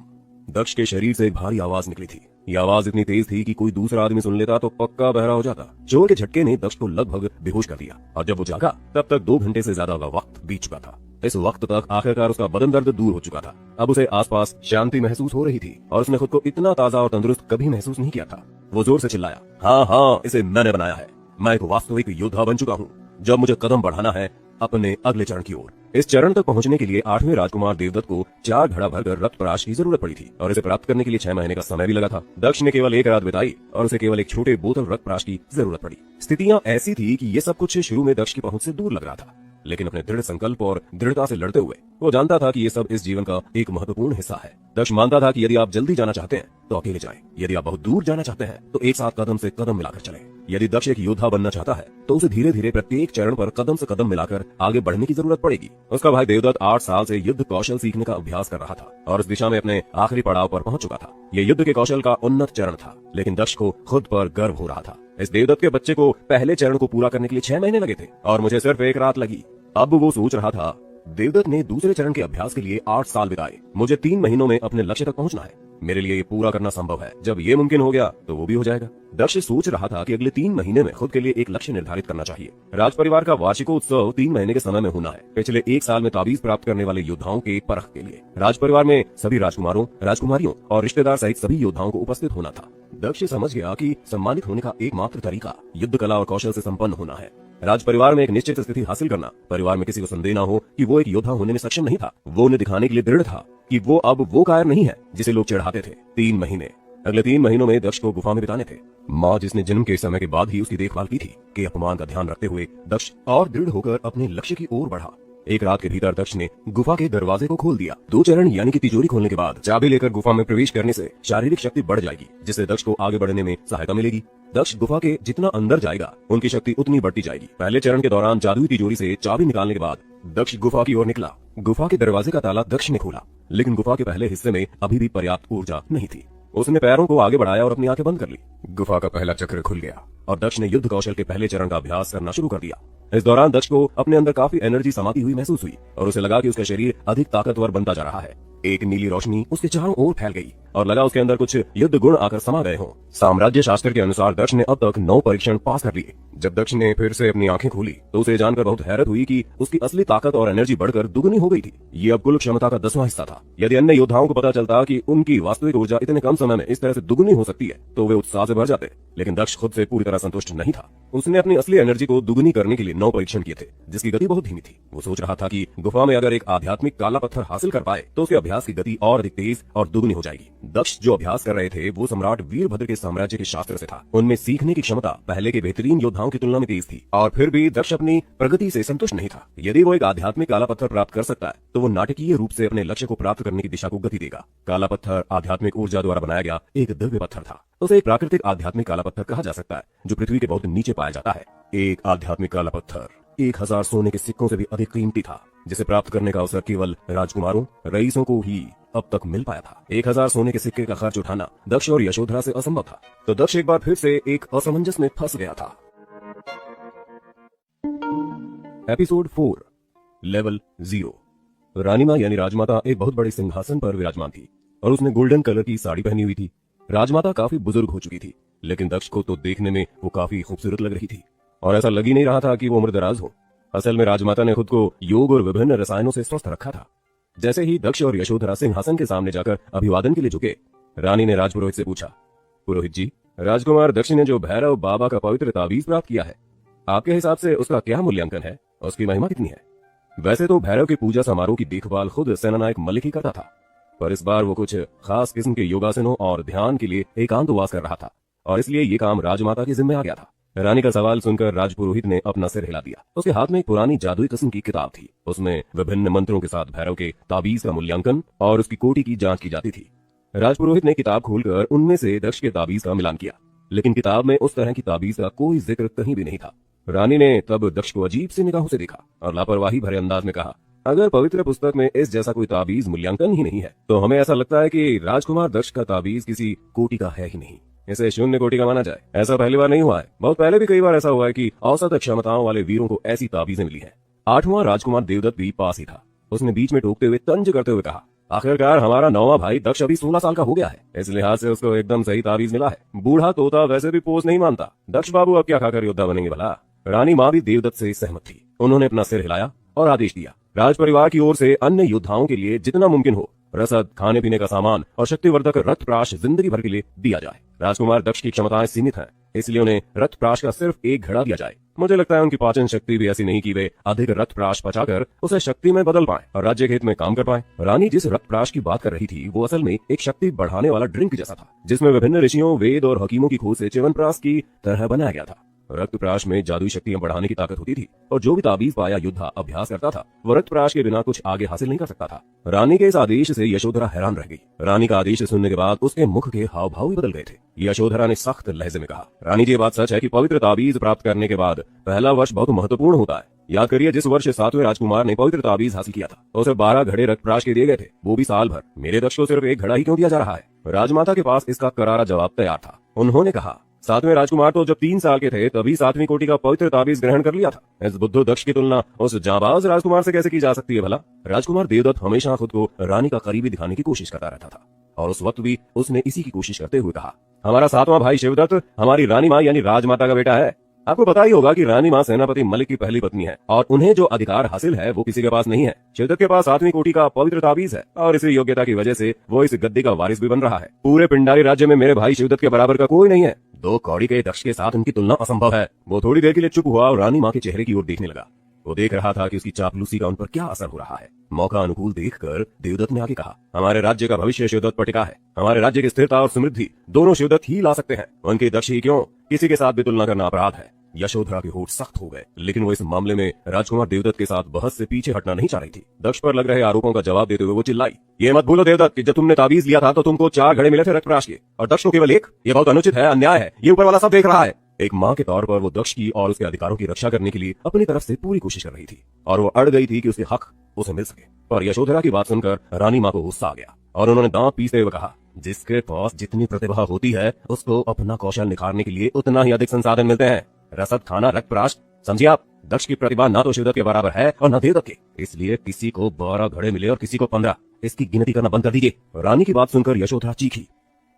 दक्ष के शरीर से एक भारी आवाज निकली थी। ये आवाज इतनी तेज थी कि कोई दूसरा आदमी सुन लेता तो पक्का बहरा हो जाता। जोर के झटके ने दक्ष को लगभग बेहोश कर दिया और जब वो जागा तब तक 2 घंटे से ज्यादा का वक्त बीत चुका था। इस वक्त तक आखिरकार उसका बदन दर्द दूर हो चुका था। अब उसे आसपास शांति महसूस हो रही थी और उसने खुद को इतना ताजा और तंदुरुस्त कभी महसूस नहीं किया था। वो जोर से चिल्लाया, हाँ हाँ, इसे मैंने बनाया है। मैं एक वास्तविक योद्धा बन चुका हूँ। जब मुझे कदम बढ़ाना है अपने अगले चरण की ओर। इस चरण तक पहुंचने के लिए 8वें राजकुमार देवदत्त को 4 घड़ा भरकर रक्त पराश की जरूरत पड़ी थी और इसे प्राप्त करने के लिए 6 महीने का समय भी लगा था। दक्ष ने केवल 1 रात बिताई और उसे केवल एक छोटे बोतल रक्त पराश की जरूरत पड़ी। स्थितियां ऐसी थी कि ये सब कुछ शुरू में दक्ष की पहुंच से दूर लग रहा था, लेकिन अपने दृढ़ संकल्प और दृढ़ता से लड़ते हुए वो जानता था कि ये सब इस जीवन का एक महत्वपूर्ण हिस्सा है। दक्ष मानता था कि यदि आप जल्दी जाना चाहते हैं तो अकेले जाएं, यदि आप बहुत दूर जाना चाहते हैं तो एक साथ कदम से कदम मिलाकर चलें। यदि दक्ष एक योद्धा बनना चाहता है तो उसे धीरे धीरे प्रत्येक चरण पर कदम से कदम मिलाकर आगे बढ़ने की जरूरत पड़ेगी। उसका भाई देवदत्त 8 साल से युद्ध कौशल सीखने का अभ्यास कर रहा था और इस दिशा में अपने आखिरी पड़ाव पर पहुंच चुका था। ये युद्ध के कौशल का उन्नत चरण था, लेकिन दक्ष को खुद पर गर्व हो रहा था। इस देवदत्त के बच्चे को पहले चरण को पूरा करने के लिए 6 महीने लगे थे और मुझे सिर्फ 1 रात लगी। अब वो सोच रहा था, देवदत्त ने दूसरे चरण के अभ्यास के लिए 8 साल बिताए, मुझे 3 महीनों में अपने लक्ष्य तक पहुंचना है। मेरे लिए ये पूरा करना संभव है। जब ये मुमकिन हो गया तो वो भी हो जाएगा। दक्ष सोच रहा था कि अगले 3 महीने में खुद के लिए एक लक्ष्य निर्धारित करना चाहिए। राज परिवार का वार्षिकोत्सव 3 महीने के समय में होना है। पिछले 1 साल में ताबीज प्राप्त करने वाले योद्धाओं के परख के लिए राज परिवार में सभी राजकुमारों, राजकुमारियों और रिश्तेदार सहित सभी योद्धाओं को उपस्थित होना था। दक्ष समझ गया कि सम्मानित होने का एकमात्र तरीका युद्ध कला और कौशल से संपन्न होना है। राज परिवार में एक निश्चित स्थिति हासिल करना, परिवार में किसी को संदेह न हो कि वो एक योद्धा होने में सक्षम नहीं था। वो उन्हें दिखाने के लिए दृढ़ था कि वो अब वो कायर नहीं है जिसे लोग चिढ़ाते थे। 3 महीने, अगले 3 महीनों में दक्ष को गुफा में बिताने थे। माँ जिसने जन्म के समय के बाद ही उसकी देखभाल की थी के अपमान का ध्यान रखते हुए दक्ष और दृढ़ होकर अपने लक्ष्य की ओर बढ़ा। 1 रात के भीतर दक्ष ने गुफा के दरवाजे को खोल दिया। 2 चरण यानी कि तिजोरी खोलने के बाद चाबी लेकर गुफा में प्रवेश करने से शारीरिक शक्ति बढ़ जाएगी, जिससे दक्ष को आगे बढ़ने में सहायता मिलेगी। दक्ष गुफा के जितना अंदर जाएगा उनकी शक्ति उतनी बढ़ती जाएगी। पहले चरण के दौरान जादुई तिजोरी से चाबी निकालने के बाद दक्ष गुफा की ओर निकला। गुफा के दरवाजे का ताला दक्ष ने खोला, लेकिन गुफा के पहले हिस्से में अभी भी पर्याप्त ऊर्जा नहीं थी। उसने पैरों को आगे बढ़ाया और अपनी आंखें बंद कर ली। गुफा का पहला चक्र खुल गया और दक्ष ने युद्ध कौशल के पहले चरण का अभ्यास करना शुरू कर दिया। इस दौरान दक्ष को अपने अंदर काफी एनर्जी समाती हुई महसूस हुई और उसे लगा कि उसका शरीर अधिक ताकतवर बनता जा रहा है। एक नीली रोशनी उसके चारों ओर फैल गई और लगा उसके अंदर कुछ युद्ध गुण आकर समा गए हों। साम्राज्य शास्त्र के अनुसार दक्ष ने अब तक 9 परीक्षण पास कर लिए। जब दक्ष ने फिर से अपनी आंखें खोली तो उसे जानकर बहुत हैरत हुई कि उसकी असली ताकत और एनर्जी बढ़कर दुगनी हो गई थी। ये अब कुल क्षमता का 10वां हिस्सा था। यदि अन्य योद्धाओं को पता चलता कि उनकी वास्तविक ऊर्जा इतने कम समय में इस तरह से दुगनी हो सकती है तो वे उत्साह से भर जाते, लेकिन दक्ष खुद से पूरी तरह संतुष्ट नहीं था। उसने अपनी असली एनर्जी को दुगनी करने के लिए 9 परीक्षण किए थे, जिसकी गति बहुत धीमी थी। वो सोच रहा था कि गुफा में अगर एक आध्यात्मिक काला पत्थर हासिल कर पाए तो उसके अभ्यास की गति और अधिक तेज और दुगनी हो जाएगी। दक्ष जो अभ्यास कर रहे थे वो सम्राट वीरभद्र के साम्राज्य के शास्त्र से था। उनमें सीखने की क्षमता पहले के बेहतरीन योद्धाओं की तुलना में तेज थी और फिर भी दक्ष अपनी प्रगति से संतुष्ट नहीं था। यदि वो एक आध्यात्मिक काला पत्थर प्राप्त कर सकता है तो वो नाटकीय रूप से अपने लक्ष्य को प्राप्त करने की दिशा को गति देगा। काला पत्थर आध्यात्मिक ऊर्जा द्वारा बनाया गया एक दिव्य पत्थर था। उसे एक प्राकृतिक आध्यात्मिक काला पत्थर कहा जा सकता है जो पृथ्वी के बहुत नीचे पाया जाता है। एक आध्यात्मिक काला पत्थर 1000 सोने के सिक्कों से भी अधिक कीमती था, जिसे प्राप्त करने का अवसर केवल राजकुमारों, रईसों को ही अब तक मिल पाया था। 1000 सोने के सिक्के का खर्च उठाना दक्ष और यशोधरा से असंभव था, तो दक्ष एक बार फिर से एक असमंजस में फंस गया था। Episode 4 level 0। रानीमा यानी राजमाता एक बहुत बड़े सिंहासन पर विराजमान थी और उसने गोल्डन कलर की साड़ी पहनी हुई थी। राजमाता काफी बुजुर्ग हो चुकी थी, लेकिन दक्ष को तो देखने में वो काफी खूबसूरत लग रही थी और ऐसा लग ही नहीं रहा था कि वो उम्रदराज हो। असल में राजमाता ने खुद को योग और विभिन्न रसायनों से स्वस्थ रखा था। जैसे ही दक्ष और यशोधरा सिंहासन के सामने जाकर अभिवादन के लिए झुके, रानी ने राजपुरोहित से पूछा, पुरोहित जी, राजकुमार दक्ष ने जो भैरव बाबा का पवित्र ताबीज प्राप्त किया है, आपके हिसाब से उसका क्या मूल्यांकन है? उसकी महिमा कितनी है? वैसे तो भैरव के पूजा समारोह की देखभाल खुद सेनानायक मलिक ही करता था, पर इस बार वो कुछ खास किस्म के योगासनों और ध्यान के लिए एकांतवास कर रहा था और इसलिए ये काम राजमाता के जिम्मे आ गया था। रानी का सवाल सुनकर राजपुरोहित ने अपना सिर हिला दिया। उसके हाथ में एक पुरानी जादुई किस्म की किताब थी। उसमें विभिन्न मंत्रों के साथ भैरव के ताबीज का मूल्यांकन और उसकी कोटि की जांच की जाती थी। राजपुरोहित ने किताब खोलकर उनमें से दक्ष के ताबीज का मिलान किया, लेकिन किताब में उस तरह की ताबीज का कोई जिक्र कहीं भी नहीं था। रानी ने तब दक्ष को अजीब सी निगाहों से देखा और लापरवाही भरे अंदाज में कहा, अगर पवित्र पुस्तक में इस जैसा कोई ताबीज मूल्यांकन ही नहीं है तो हमें ऐसा लगता है कि राजकुमार दक्ष का ताबीज किसी कोटि का है ही नहीं, इसे शून्य कोटि का माना जाए। ऐसा पहली बार नहीं हुआ है, बहुत पहले भी कई बार ऐसा हुआ है कि औसत क्षमताओं वाले वीरों को ऐसी ताबीजें मिली हैं। 8वां राजकुमार देवदत्त भी पास ही था। उसने बीच में टोकते हुए तंज करते हुए कहा, आखिरकार हमारा 9वां भाई दक्ष अभी 16 साल का हो गया है, इस लिहाज से उसको एकदम सही ताबीज मिला है। बूढ़ा तोता वैसे भी पोस नहीं मानता। दक्ष बाबू अब क्या खाकर योद्धा बनेंगे भला? रानी माँ भी देवदत्त से सहमत थी। उन्होंने अपना सिर हिलाया और आदेश दिया, राज परिवार की ओर से अन्य योद्धाओं के लिए जितना मुमकिन हो रसद, खाने पीने का सामान और शक्तिवर्धक रक्त प्राश जिंदगी भर के लिए दिया जाए। राजकुमार दक्ष की क्षमताएं सीमित हैं, इसलिए उन्हें रक्त प्राश का सिर्फ एक घड़ा दिया जाए। मुझे लगता है उनकी पाचन शक्ति भी ऐसी नहीं कि वे अधिक रक्त प्राश पचाकर उसे शक्ति में बदल पाए और राज्य हित में काम कर पाए। रानी जिस रक्त प्राश की बात कर रही थी वो असल में एक शक्ति बढ़ाने वाला ड्रिंक जैसा था, जिसमें विभिन्न ऋषियों, वेद और हकीमों की खोज से च्यवनप्राश की तरह बनाया गया था। रक्त प्राश में जादुई शक्तियां बढ़ाने की ताकत होती थी और जो भी ताबीज पाया योद्धा अभ्यास करता था वो रक्त प्राश के बिना कुछ आगे हासिल नहीं कर सकता था। रानी के इस आदेश से यशोधरा हैरान रह गई। रानी का आदेश सुनने के बाद उसके मुख के हाव भाव भी बदल गए थे। यशोधरा ने सख्त लहजे में कहा, रानी जी ये बात सच है कि पवित्र ताबीज प्राप्त करने के बाद पहला वर्ष बहुत महत्वपूर्ण होता है। याद करिए जिस वर्ष 7वें राजकुमार ने पवित्र ताबीज हासिल किया था उसे 12 घड़े रक्त प्राश के दिए गए थे, वो भी साल भर। मेरे दक्ष को सिर्फ एक घड़ा ही क्यों दिया जा रहा है? राजमाता के पास इसका करारा जवाब तैयार था। उन्होंने कहा, 7वें राजकुमार तो जब 3 साल के थे तभी 7वीं कोटि का पवित्र ताबीज ग्रहण कर लिया था। इस बुद्धू दक्ष की तुलना उस जाबाज राजकुमार से कैसे की जा सकती है भला? राजकुमार देवदत्त हमेशा खुद को रानी का करीबी दिखाने की कोशिश करता रहता था और उस वक्त भी उसने इसी की कोशिश करते हुए कहा, हमारा 7वां भाई शिवदत्त हमारी रानी माँ यानी राजमाता का बेटा है। आपको पता ही होगा कि रानी माँ सेनापति मलिक की पहली पत्नी है और उन्हें जो अधिकार हासिल है वो किसी के पास नहीं है। शिवदत्त के पास 7वीं कोटि का पवित्र ताबीज है और इसी योग्यता की वजह से वो इस गद्दी का वारिस भी बन रहा है। पूरे पिंडारी राज्य में मेरे भाई शिवदत्त के बराबर का कोई नहीं है। 2 कौड़ी के दक्ष के साथ उनकी तुलना असंभव है। वो थोड़ी देर के लिए चुप हुआ और रानी माँ के चेहरे की ओर देखने लगा। वो देख रहा था कि उसकी चापलूसी का उन पर क्या असर हो रहा है। मौका अनुकूल देखकर देवदत्त ने आगे कहा, हमारे राज्य का भविष्य शिवदत्त पर टिका है। हमारे राज्य की स्थिरता और समृद्धि दोनों शिवदत्त ही ला सकते हैं। उनके दक्ष ही क्यों, किसी के साथ भी तुलना करना अपराध है। यशोधरा के होठ सख्त हो गए, लेकिन वो इस मामले में राजकुमार देवदत्त के साथ बहस से पीछे हटना नहीं चाह रही थी। दक्ष पर लग रहे आरोपों का जवाब देते हुए वो चिल्लाई, ये मत भूलो देवदत्त कि जब तुमने ताबीज लिया था तो तुमको 4 घड़े मिले थे रक्त प्राश के और दक्ष को केवल 1। ये बहुत अनुचित है, अन्याय है। ये ऊपर वाला सब देख रहा है। एक माँ के तौर पर वो दक्ष की और उसके अधिकारों की रक्षा करने के लिए अपनी तरफ से पूरी कोशिश कर रही थी और वो अड़ गई थी कि उसके हक उसे मिल सके। पर यशोधरा की बात सुनकर रानी माँ को गुस्सा आ गया और उन्होंने दांत पीसते हुए कहा, जिसके पास जितनी प्रतिभा होती है उसको अपना कौशल निखारने के लिए उतना ही अधिक संसाधन मिलते हैं। रसद, खाना, रक्त प्राश, समझिए आप, दक्ष की प्रतिभा ना तो शिवदत्त के बराबर है और न देवदत्त के। इसलिए किसी को 12 घड़े मिले और किसी को 15। इसकी गिनती करना बंद कर दीजिए। रानी की बात सुनकर यशोधरा चीखी,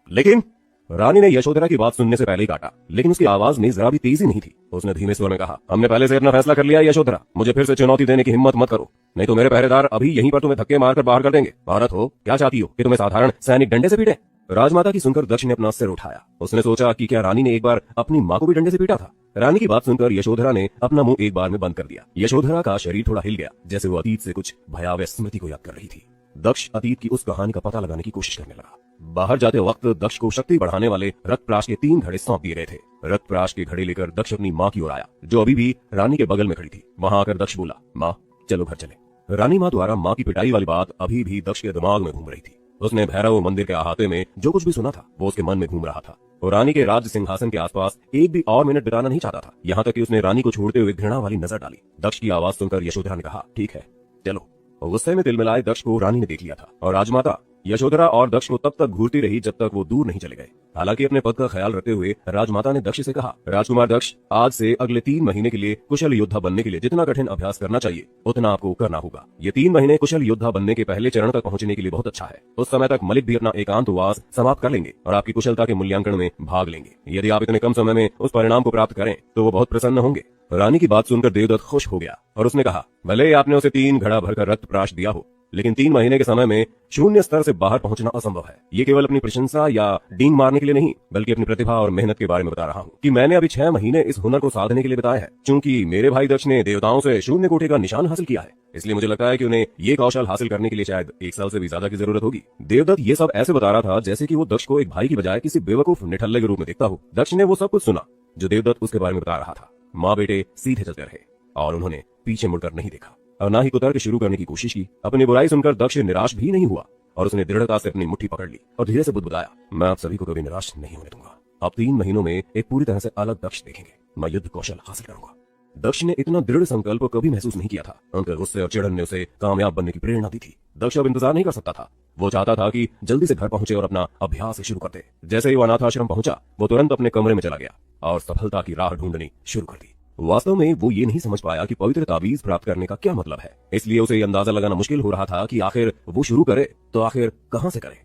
लेकिन रानी ने यशोधरा की बात सुनने से पहले ही काटा, लेकिन उसकी आवाज में जरा भी तेजी नहीं थी। उसने धीमे स्वर में कहा, हमने पहले से अपना फैसला कर लिया यशोधरा, मुझे फिर से चुनौती देने की हिम्मत मत करो, नहीं तो मेरे पहरेदार अभी यहीं पर तुम्हें धक्के मारकर बाहर कर देंगे। भारत हो, क्या चाहती हो कि तुम्हें साधारण सैनिक डंडे से पीटे? राजमाता की सुनकर दक्ष ने अपना सिर उठाया। उसने सोचा कि क्या रानी ने एक बार अपनी माँ को भी डंडे से पीटा था। रानी की बात सुनकर यशोधरा ने अपना मुंह एक बार में बंद कर दिया। यशोधरा का शरीर थोड़ा हिल गया, जैसे वो अतीत से कुछ भयावह स्मृति को याद कर रही थी। दक्ष अतीत की उस कहानी का पता लगाने की कोशिश करने लगा। बाहर जाते वक्त दक्ष को शक्ति बढ़ाने वाले रक्त प्राश के 3 घड़े सौंप दिए गए थे। रक्त प्राश के घड़े लेकर दक्ष अपनी माँ की ओर आया, जो अभी भी रानी के बगल में खड़ी थी। वहां आकर दक्ष बोला, माँ चलो घर चले। रानी माँ द्वारा माँ की पिटाई वाली बात अभी भी दक्ष के दिमाग में घूम रही थी। उसने भैरव मंदिर के अहाते में जो कुछ भी सुना था वो उसके मन में घूम रहा था और रानी के राज सिंहासन के आसपास एक भी और मिनट बिताना नहीं चाहता था। यहाँ तक कि उसने रानी को छोड़ते हुए घृणा वाली नजर डाली। दक्ष की आवाज सुनकर यशोधरा ने कहा, ठीक है चलो। गुस्से में तिलमिलाए दक्ष को रानी ने देख लिया था और राजमाता यशोधरा और दक्ष को तब तक घूरती रही जब तक वो दूर नहीं चले गए। हालांकि अपने पद का ख्याल रखते हुए राजमाता ने दक्ष से कहा, राजकुमार दक्ष, आज से अगले 3 महीने के लिए कुशल योद्धा बनने के लिए जितना कठिन अभ्यास करना चाहिए उतना आपको करना होगा। ये 3 महीने कुशल योद्धा बनने के पहले चरण तक पहुंचने के लिए बहुत अच्छा है। उस समय तक मलिक भी अपना एकांतवास समाप्त कर लेंगे और आपकी कुशलता के मूल्यांकन में भाग लेंगे। यदि आप इतने कम समय में उस परिणाम को प्राप्त करें तो वो बहुत प्रसन्न होंगे। रानी की बात सुनकर देवदत्त खुश हो गया और उसने कहा, भले आपने उसे 3 घड़ा भरकर रक्त प्राश दिया हो, लेकिन 3 महीने के समय में 0 स्तर से बाहर पहुंचना असंभव है। ये केवल अपनी प्रशंसा या डींग मारने के लिए नहीं, बल्कि अपनी प्रतिभा और मेहनत के बारे में बता रहा हूँ कि मैंने अभी 6 महीने इस हुनर को साधने के लिए बताया है। क्योंकि मेरे भाई दक्ष ने देवताओं से 0 कोटि का निशान हासिल किया है, इसलिए मुझे लगता है कि उन्हें ये कौशल हासिल करने के लिए शायद 1 साल से भी ज्यादा की जरूरत होगी। देवदत्त ये सब ऐसे बता रहा था जैसे कि वो दक्ष को एक भाई की बजाय किसी बेवकूफ निठल्ले के रूप में देखता हो। दक्ष ने वो सब कुछ सुना जो देवदत्त उसके बारे में बता रहा था। माँ बेटे सीधे चलते रहे और उन्होंने पीछे मुड़कर नहीं देखा और ना ही कुतर्क शुरू करने की कोशिश की। अपनी बुराई सुनकर दक्ष निराश भी नहीं हुआ और उसने दृढ़ता से अपनी मुट्ठी पकड़ ली और धीरे से बुदबुदाया, मैं आप सभी को कभी निराश नहीं होने दूंगा। आप 3 महीनों में एक पूरी तरह से अलग दक्ष देखेंगे। मैं युद्ध कौशल हासिल करूंगा। दक्ष ने इतना दृढ़ संकल्प कभी महसूस नहीं किया था। उनके गुस्से और चिढ़न ने उसे कामयाब बनने की प्रेरणा दी थी। दक्ष अब इंतजार नहीं कर सकता था। वो चाहता था कि जल्दी से घर पहुंचे और अपना अभ्यास शुरू कर दे। जैसे ही वो अनाथ आश्रम पहुंचा वो तुरंत अपने कमरे में चला गया और सफलता की राह ढूंढनी शुरू कर दी। वास्तव में वो ये नहीं समझ पाया कि पवित्र ताबीज प्राप्त करने का क्या मतलब है, इसलिए उसे अंदाजा लगाना मुश्किल हो रहा था कि आखिर वो शुरू करे तो आखिर कहां से करे।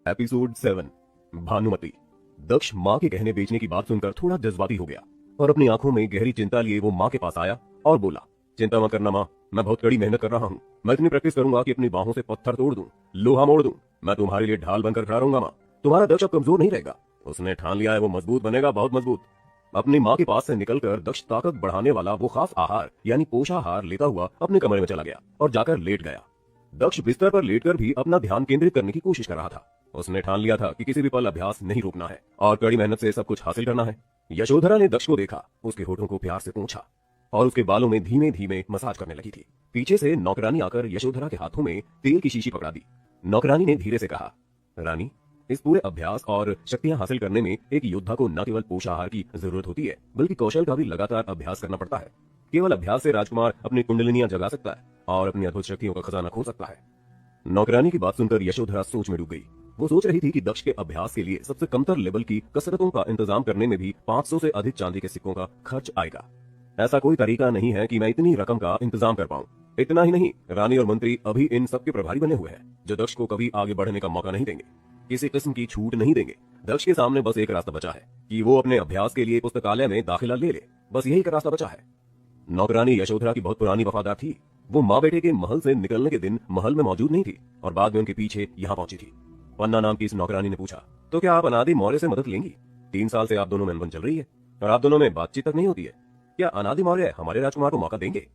एपिसोड 7, भानुमति। दक्ष माँ के गहने बेचने की बात सुनकर थोड़ा जज्बाती हो गया और अपनी आंखों में गहरी चिंता लिए वो माँ के पास आया और बोला, चिंता मत करना माँ, मैं बहुत कड़ी मेहनत कर रहा हूँ। मैं इतनी प्रैक्टिस करूंगा कि अपनी बाहों से पत्थर तोड़ दूं, लोहा मोड़ दूं। मैं तुम्हारे लिए ढाल बनकर खड़ा रहूंगा माँ। तुम्हारा दक्ष अब कमजोर नहीं रहेगा। उसने ठान लिया है वो मजबूत बनेगा, बहुत मजबूत। अपनी माँ के पास से निकलकर दक्ष ताकत बढ़ाने वाला वो खास आहार यानी पोषाहार लेता हुआ अपने कमरे में चला गया और जाकर लेट गया। दक्ष बिस्तर पर लेटकर भी अपना ध्यान केंद्रित करने की कोशिश कर रहा था। उसने ठान लिया था कि किसी भी पल अभ्यास नहीं रोकना है और कड़ी मेहनत से सब कुछ हासिल करना है। यशोधरा ने दक्ष को देखा, उसके होठों को प्यार से पूंछा और उसके बालों में धीमे धीमे मसाज करने लगी थी। पीछे से नौकरानी आकर यशोधरा के हाथों में तेल की शीशी पकड़ा दी। नौकरानी ने धीरे से कहा, रानी, इस पूरे अभ्यास और शक्तियां हासिल करने में एक योद्धा को न केवल पोषाहार की जरूरत होती है बल्कि कौशल का भी लगातार अभ्यास करना पड़ता है। केवल अभ्यास से राजकुमार अपनी कुंडलिनियां जगा सकता है और अपनी अद्भुत शक्तियों का खजाना खोल सकता है। नौकरानी की बात सुनकर यशोधरा सोच में डूब गई। वो सोच रही थी कि दक्ष के अभ्यास के लिए सबसे कमतर लेवल की कसरतों का इंतजाम करने में भी 500 से अधिक चांदी के सिक्कों का खर्च आएगा। ऐसा कोई तरीका नहीं है कि मैं इतनी रकम का इंतजाम कर पाऊं। इतना ही नहीं, रानी और मंत्री अभी इन सब के प्रभारी बने हुए हैं जो दक्ष को कभी आगे बढ़ने का मौका नहीं देंगे, किसी किस्म की छूट नहीं देंगे। दक्ष के सामने बस एक रास्ता बचा है कि वो अपने अभ्यास के लिए पुस्तकालय में दाखिला ले ले। बस यही का रास्ता बचा है। नौकरानी यशोधरा की बहुत पुरानी वफादार थी। वो माँ बेटे के महल से निकलने के दिन महल में मौजूद नहीं थी और बाद में उनके पीछे यहाँ पहुंची थी। पन्ना नाम की इस नौकरानी ने पूछा, तो क्या आप अनादि मौर्य से मदद लेंगी? 3 साल से आप दोनों में अनबन चल रही है और आप दोनों में बातचीत तक नहीं होती है। क्या अनादि मौर्य हमारे राजकुमार को मौका देंगे?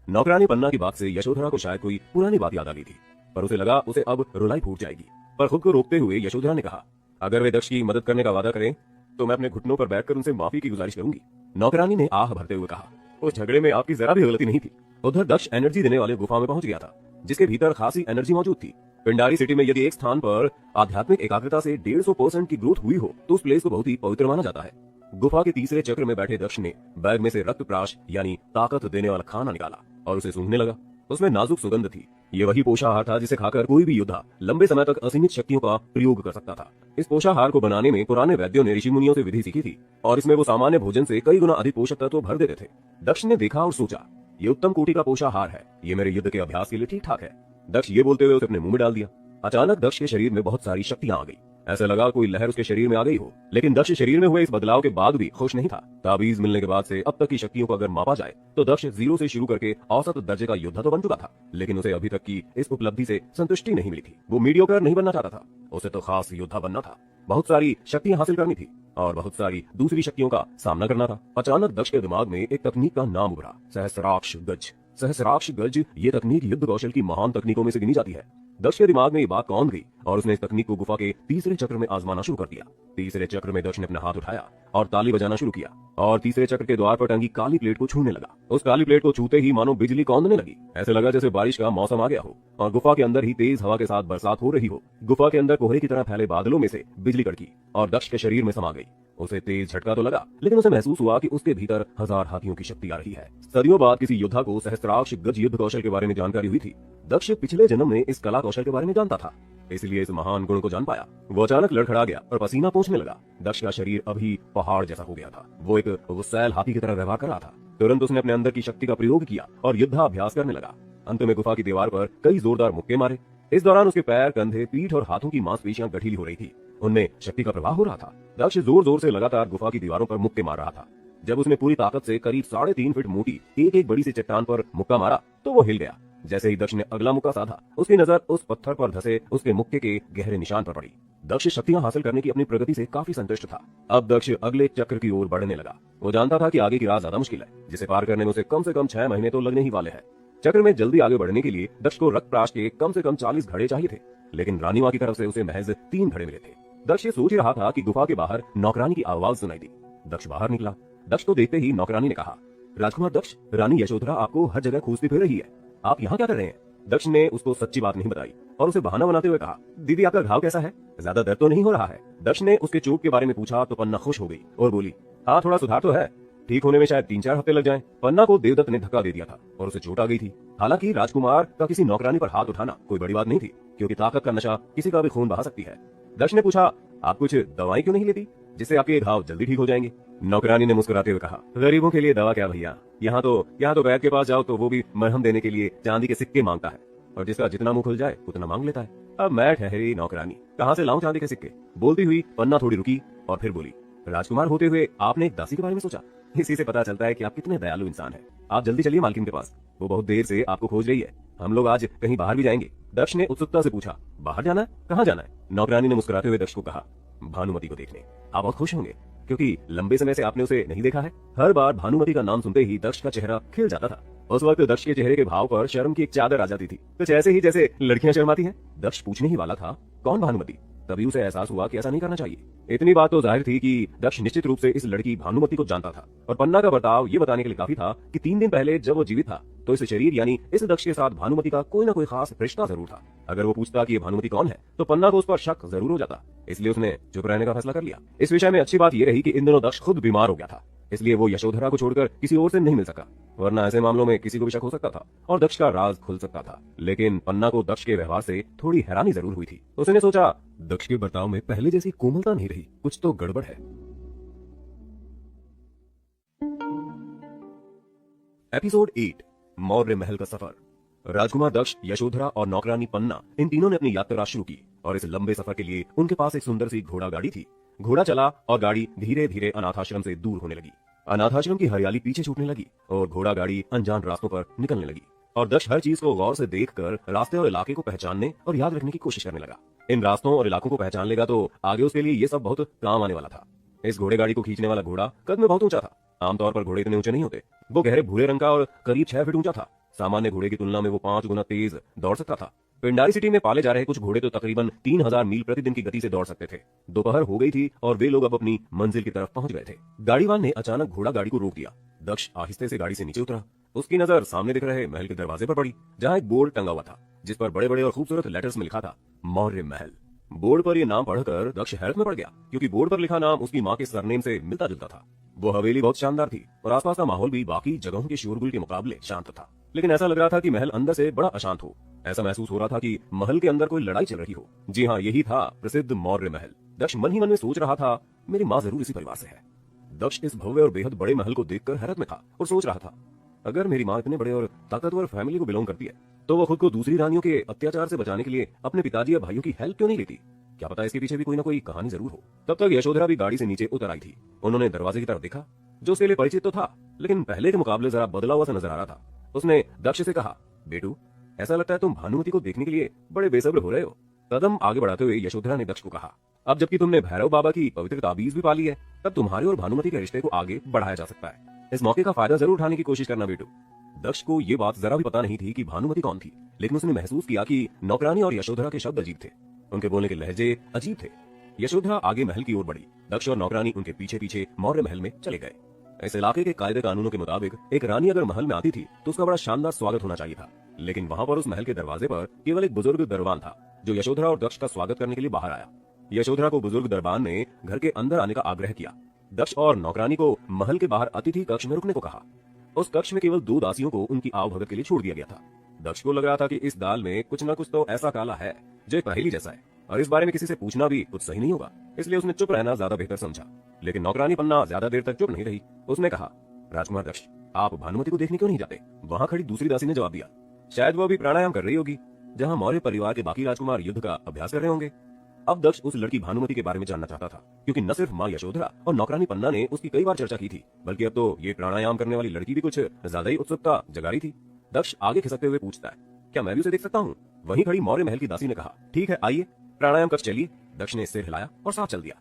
नौकरानी पन्ना की बात से यशोधरा को शायद कोई पुरानी बात याद आ गई थी, पर उसे लगा उसे अब रुलाई फूट जाएगी। पर खुद को रोकते हुए यशोधरा ने कहा, अगर वे दक्ष की मदद करने का वादा करें तो मैं अपने घुटनों पर बैठकर उनसे माफी की गुजारिश करूंगी। नौकरानी ने आह भरते हुए कहा, उस झगड़े में आपकी जरा भी गलती नहीं थी। उधर दक्ष एनर्जी देने वाले गुफा में पहुंच गया था जिसके भीतर खासी एनर्जी मौजूद थी। पिंडारी सिटी में यदि एक स्थान पर आध्यात्मिक एकाग्रता से 150% की ग्रोथ हुई हो तो उस प्लेस को बहुत ही पवित्र माना जाता है। गुफा के तीसरे चक्र में बैठे दक्ष ने बैग में से रक्त प्राश यानी ताकत देने वाला खाना निकाला और उसे सूंघने लगा। उसमें नाजुक सुगंध थी। ये वही पोषाहार था जिसे खाकर कोई भी योद्धा लंबे समय तक असीमित शक्तियों का प्रयोग कर सकता था। इस पोषाहार को बनाने में पुराने वैद्यों ने ऋषि मुनियों से विधि सीखी थी और इसमें वो सामान्य भोजन से कई गुना अधिक पोषक तत्व भर देते थे। दक्ष ने देखा और सोचा, ये उत्तम कोटि का पोषाहार है, ये मेरे युद्ध के अभ्यास के लिए ठीक ठाक है। दक्ष ये बोलते हुए उसे अपने मुंह में डाल दिया। अचानक दक्ष के शरीर में बहुत सारी शक्तियां आ गई। ऐसा लगा कोई लहर उसके शरीर में आ गई हो। लेकिन दक्ष शरीर में हुए इस बदलाव के बाद भी खुश नहीं था। ताबीज मिलने के बाद से अब तक की शक्तियों को अगर मापा जाए तो दक्ष 0 से शुरू करके औसत दर्जे का योद्धा तो बन चुका था, लेकिन उसे अभी तक की इस उपलब्धि से संतुष्टि नहीं मिली थी। वो मीडियोकर नहीं बनना चाहता था, उसे तो खास योद्धा बनना था। बहुत सारी शक्तियां हासिल करनी थी और बहुत सारी दूसरी शक्तियों का सामना करना था। अचानक दक्ष के दिमाग में एक तकनीक का नाम उभरा, सहस्राक्ष गज। सहस्राक्ष गज ये तकनीक युद्ध कौशल की महान तकनीकों में से गिनी जाती है। दक्ष के दिमाग में ये बात कौन गई और उसने इस तकनीक को गुफा के तीसरे चक्र में आजमाना शुरू कर दिया। तीसरे चक्र में दक्ष ने अपना हाथ उठाया और ताली बजाना शुरू किया और तीसरे चक्र के द्वार पर टंगी काली प्लेट को छूने लगा। उस काली प्लेट को छूते ही मानो बिजली कौंधने लगी। ऐसे लगा जैसे बारिश का मौसम आ गया हो और गुफा के अंदर ही तेज हवा के साथ बरसात हो रही हो। गुफा के अंदर कोहरे की तरह फैले बादलों में से बिजली कड़की और दक्ष के शरीर में समा गई। उसे तेज झटका तो लगा, लेकिन उसे महसूस हुआ कि उसके भीतर 1000 हाथियों की शक्ति आ रही है। सदियों बाद किसी योद्धा को सहस्त्राक्ष गज युद्ध कौशल के बारे में जानकारी हुई थी। दक्ष पिछले जन्म में इस कला कौशल के बारे में जानता था, इसलिए इस महान गुण को जान पाया। वो अचानक लड़खड़ा गया और पसीना पोंछने लगा। दक्ष का शरीर अभी पहाड़ जैसा हो गया था। वो एक गुस्सैल हाथी की तरह व्यवहार कर रहा था। तुरंत उसने अपने अंदर की शक्ति का प्रयोग किया और युद्धाभ्यास करने लगा। अंत में गुफा की दीवार पर कई जोरदार मुक्के मारे। इस दौरान उसके पैर, कंधे, पीठ और हाथों की मांसपेशियां गठीली हो रही थी। उनमें शक्ति का प्रवाह हो रहा था। दक्ष जोर जोर से लगातार गुफा की दीवारों पर मुक्के मार रहा था। जब उसने पूरी ताकत से करीब 3.5 फीट मोटी एक बड़ी सी चट्टान पर मुक्का मारा तो वो हिल गया। जैसे ही दक्ष ने अगला मुक्का साधा, उसकी नजर उस पत्थर पर धसे उसके मुक्के के गहरे निशान पर पड़ी। दक्ष शक्तियां हासिल करने की अपनी प्रगति से काफी संतुष्ट था। अब दक्ष अगले चक्र की ओर बढ़ने लगा। वो जानता था कि आगे की राह ज्यादा मुश्किल है, जिसे पार करने में उसे कम से कम 6 महीने तो लगने ही वाले हैं। चक्र में जल्दी आगे बढ़ने के लिए दक्ष को रक्त प्राश के कम से कम 40 घड़े चाहिए थे, लेकिन रानी मां की तरफ से उसे महज 3 घड़े मिले थे। दक्ष ये सोच रहा था कि गुफा के बाहर नौकरानी की आवाज सुनाई दी। दक्ष बाहर निकला। दक्ष को देखते ही नौकरानी ने कहा, राजकुमार दक्ष, रानी यशोधरा आपको हर जगह खोजती फिर रही है, आप यहाँ क्या कर रहे हैं? दक्ष ने उसको सच्ची बात नहीं बताई और उसे बहाना बनाते हुए कहा, दीदी आपका घाव कैसा है? ज्यादा दर्द तो नहीं हो रहा है? दक्ष ने उसके चोट के बारे में पूछा तो पन्ना खुश हो गई और बोली, हाँ थोड़ा सुधार तो है, ठीक होने में शायद 3-4 हफ्ते लग जाएं। पन्ना को देवदत्त ने धक्का दे दिया था और उसे चोट आ गई थी। हालांकि राजकुमार का किसी नौकरानी पर हाथ उठाना कोई बड़ी बात नहीं थी, क्योंकि ताकत का नशा किसी का भी खून बहा सकती है। दक्ष ने पूछा, आप कुछ दवाएं क्यों नहीं लेती जिससे आपके घाव जल्दी ठीक हो जाएंगे? नौकरानी ने मुस्कुराते हुए कहा, गरीबों के लिए दवा क्या भैया, यहाँ तो वैद्य के पास जाओ तो वो भी मरहम देने के लिए चांदी के सिक्के मांगता है और जिसका जितना मुंह खुल जाए उतना मांग लेता है। अब मैं ठहरी नौकरानी, कहाँ से लाऊं चांदी के सिक्के? बोलती हुई पन्ना थोड़ी रुकी और फिर बोली, राजकुमार होते हुए आपने एक दासी के बारे में सोचा? इसी से पता चलता है कि आप कितने दयालु इंसान हैं। आप जल्दी चलिए मालकिन के पास, वो बहुत देर से आपको खोज रही है। हम लोग आज कहीं बाहर भी जाएंगे। दक्ष ने उत्सुकता से पूछा, बाहर जाना है? कहाँ जाना है? नौकरानी ने मुस्कुराते हुए दक्ष को कहा, भानुमति को देखने। आप बहुत खुश होंगे क्योंकि लंबे समय से आपने उसे नहीं देखा है। हर बार भानुमति का नाम सुनते ही दक्ष का चेहरा खिल जाता था। उस वक्त दक्ष के चेहरे के भाव पर शर्म की एक चादर आ जाती थी, कुछ ऐसे ही जैसे लड़कियां शर्माती हैं। दक्ष पूछने ही वाला था, कौन भानुमति? तभी उसे एहसास हुआ कि ऐसा नहीं करना चाहिए। इतनी बात तो जाहिर थी कि दक्ष निश्चित रूप से इस लड़की भानुमति को जानता था, और पन्ना का बर्ताव ये बताने के लिए काफी था कि 3 दिन पहले जब वो जीवित था तो इस शरीर यानी इस दक्ष के साथ भानुमति का कोई ना कोई खास रिश्ता जरूर था। अगर वो पूछता कि ये भानुमति कौन है तो पन्ना को उस पर शक जरूर हो जाता, इसलिए उसने चुप रहने का फैसला कर लिया। इस विषय में अच्छी बात यह रही कि इन दिनों दक्ष खुद बीमार हो गया था, इसलिए वो यशोधरा को छोड़कर किसी और से नहीं मिल सका, वरना ऐसे मामलों में किसी को भी शक हो सकता था और दक्ष का राज खुल सकता था। लेकिन पन्ना को दक्ष के व्यवहार से थोड़ी हैरानी जरूर हुई थी। उसने सोचा, दक्ष के बर्ताव में पहले जैसी कोमलता नहीं रही, कुछ तो गड़बड़ है। एपिसोड 8, मौर्य महल का सफर। राजकुमार दक्ष, यशोधरा और नौकरानी पन्ना, इन तीनों ने अपनी यात्रा शुरू की और इस लंबे सफर के लिए उनके पास एक सुंदर सी घोड़ा गाड़ी थी। घोड़ा चला और गाड़ी धीरे धीरे अनाथाश्रम से दूर होने लगी। अनाथाश्रम की हरियाली पीछे छूटने लगी और घोड़ा गाड़ी अनजान रास्तों पर निकलने लगी। और दक्ष हर चीज को गौर से देखकर रास्ते और इलाके को पहचानने और याद रखने की कोशिश करने लगा। इन रास्तों और इलाकों को पहचान लेगा तो आगे उसके लिए ये सब बहुत काम आने वाला था। इस घोड़े गाड़ी को खींचने वाला घोड़ा कद में बहुत ऊंचा था। आमतौर पर घोड़े इतने ऊंचे नहीं होते। वो गहरे भूरे रंग का और करीब 6 फीट ऊंचा था। सामान्य घोड़े की तुलना में वो 5 गुना तेज दौड़ सकता था। पिंडारी सिटी में पाले जा रहे कुछ घोड़े तो तकरीबन 3000 मील प्रतिदिन की गति से दौड़ सकते थे। दोपहर हो गई थी और वे लोग अब अपनी मंजिल की तरफ पहुंच गए थे। गाड़ीवान ने अचानक घोड़ा गाड़ी को रोक दिया। दक्ष आहिस्ते से गाड़ी से नीचे उतरा। उसकी नजर सामने दिख रहे महल के दरवाजे पर पड़ी, जहां एक बोर्ड टंगा हुआ था जिस पर बड़े बड़े और खूबसूरत लेटर्स में लिखा था, मौर्य महल। बोर्ड पर यह नाम पढ़कर दक्ष हैरत में पड़ गया, क्योंकि बोर्ड पर लिखा नाम उसकी माँ के सरनेम से मिलता जुलता था। वो हवेली बहुत शानदार थी और आसपास का माहौल भी बाकी जगहों के शोरगुल के मुकाबले शांत था। लेकिन ऐसा लग रहा था कि महल अंदर से बड़ा अशांत हो। ऐसा महसूस हो रहा था कि महल के अंदर कोई लड़ाई चल रही हो। जी हाँ, यही था प्रसिद्ध मौर्य महल। दक्ष मन ही मन में सोच रहा था, मेरी माँ जरूर इसी परिवार से है। दक्ष इस भव्य और बेहद बड़े महल को देखकर हैरत में था और सोच रहा था, अगर मेरी माँ इतने बड़े और ताकतवर फैमिली को बिलोंग करती है तो वो खुद को दूसरी रानियों के अत्याचार से बचाने के लिए अपने पिताजी या भाइयों की हेल्प क्यों नहीं लेती? क्या पता इसके पीछे भी कोई ना कोई कहानी जरूर हो। तब तक यशोधरा भी गाड़ी से नीचे उतर आई थी। उन्होंने दरवाजे की तरफ देखा, जो उसके लिए परिचित तो था, लेकिन पहले के मुकाबले जरा बदला हुआ सा नजर आ रहा था। उसने दक्ष से कहा, बेटू, ऐसा लगता है तुम भानुमति को देखने के लिए बड़े बेसब्र हो रहे हो। कदम आगे बढ़ाते हुए यशोधरा ने दक्ष को कहा, अब जबकि तुमने भैरव बाबा की पवित्र ताबीज भी पाली है, तब तुम्हारे और भानुमति के रिश्ते को आगे बढ़ाया जा सकता है। इस मौके का फायदा जरूर उठाने की कोशिश करना बेटू। दक्ष को ये बात जरा भी पता नहीं थी कि भानुमति कौन थी, लेकिन उसने महसूस किया कि नौकरानी और यशोधरा के शब्द अजीब थे। उनके बोलने के लहजे अजीब थे। यशोधरा आगे महल की ओर बढ़ी। दक्ष और नौकरानी उनके पीछे पीछे मौर्य महल में चले गए। इस इलाके के कायदे कानूनों के मुताबिक एक रानी अगर महल में आती थी तो उसका बड़ा शानदार स्वागत होना चाहिए था। लेकिन वहां पर उस महल के दरवाजे पर केवल एक बुजुर्ग दरबान था, जो यशोधरा और दक्ष का स्वागत करने के लिए बाहर आया। यशोधरा को बुजुर्ग दरबान ने घर के अंदर आने का आग्रह किया। दक्ष और नौकरानी को महल के बाहर अतिथि कक्ष में रुकने को कहा। उस कक्ष में केवल 2 दासियों को उनकी आवभगत के लिए छोड़ दिया गया था। दक्ष को लग रहा था कि इस दाल में कुछ न कुछ तो ऐसा काला है जो एक पहेली जैसा है, और इस बारे में किसी से पूछना भी कुछ सही नहीं होगा, इसलिए उसने चुप रहना ज्यादा बेहतर समझा। लेकिन नौकरानी पन्ना ज्यादा देर तक चुप नहीं रही। उसने कहा, राजकुमार दक्ष, आप भानुमति को देखने क्यों नहीं जाते? वहां खड़ी दूसरी दासी ने जवाब दिया, शायद वो अभी प्राणायाम कर रही होगी, जहां मौर्य परिवार के बाकी राजकुमार युद्ध का अभ्यास कर रहे होंगे। अब दक्ष उस लड़की भानुमति के बारे में जानना चाहता था, क्योंकि न सिर्फ माँ यशोधरा और नौकरानी पन्ना ने उसकी कई बार चर्चा की थी, बल्कि अब तो ये प्राणायाम करने वाली लड़की भी कुछ ज्यादा ही उत्सुकता जगा रही थी। दक्ष आगे खिसकते हुए पूछता है, क्या मैं भी उसे देख सकता हूँ? वहीं खड़ी मौर्य महल की दासी ने कहा, ठीक है, आइए, प्राणायाम कक्ष चलिए। दक्ष ने सिर हिलाया और साथ चल दिया।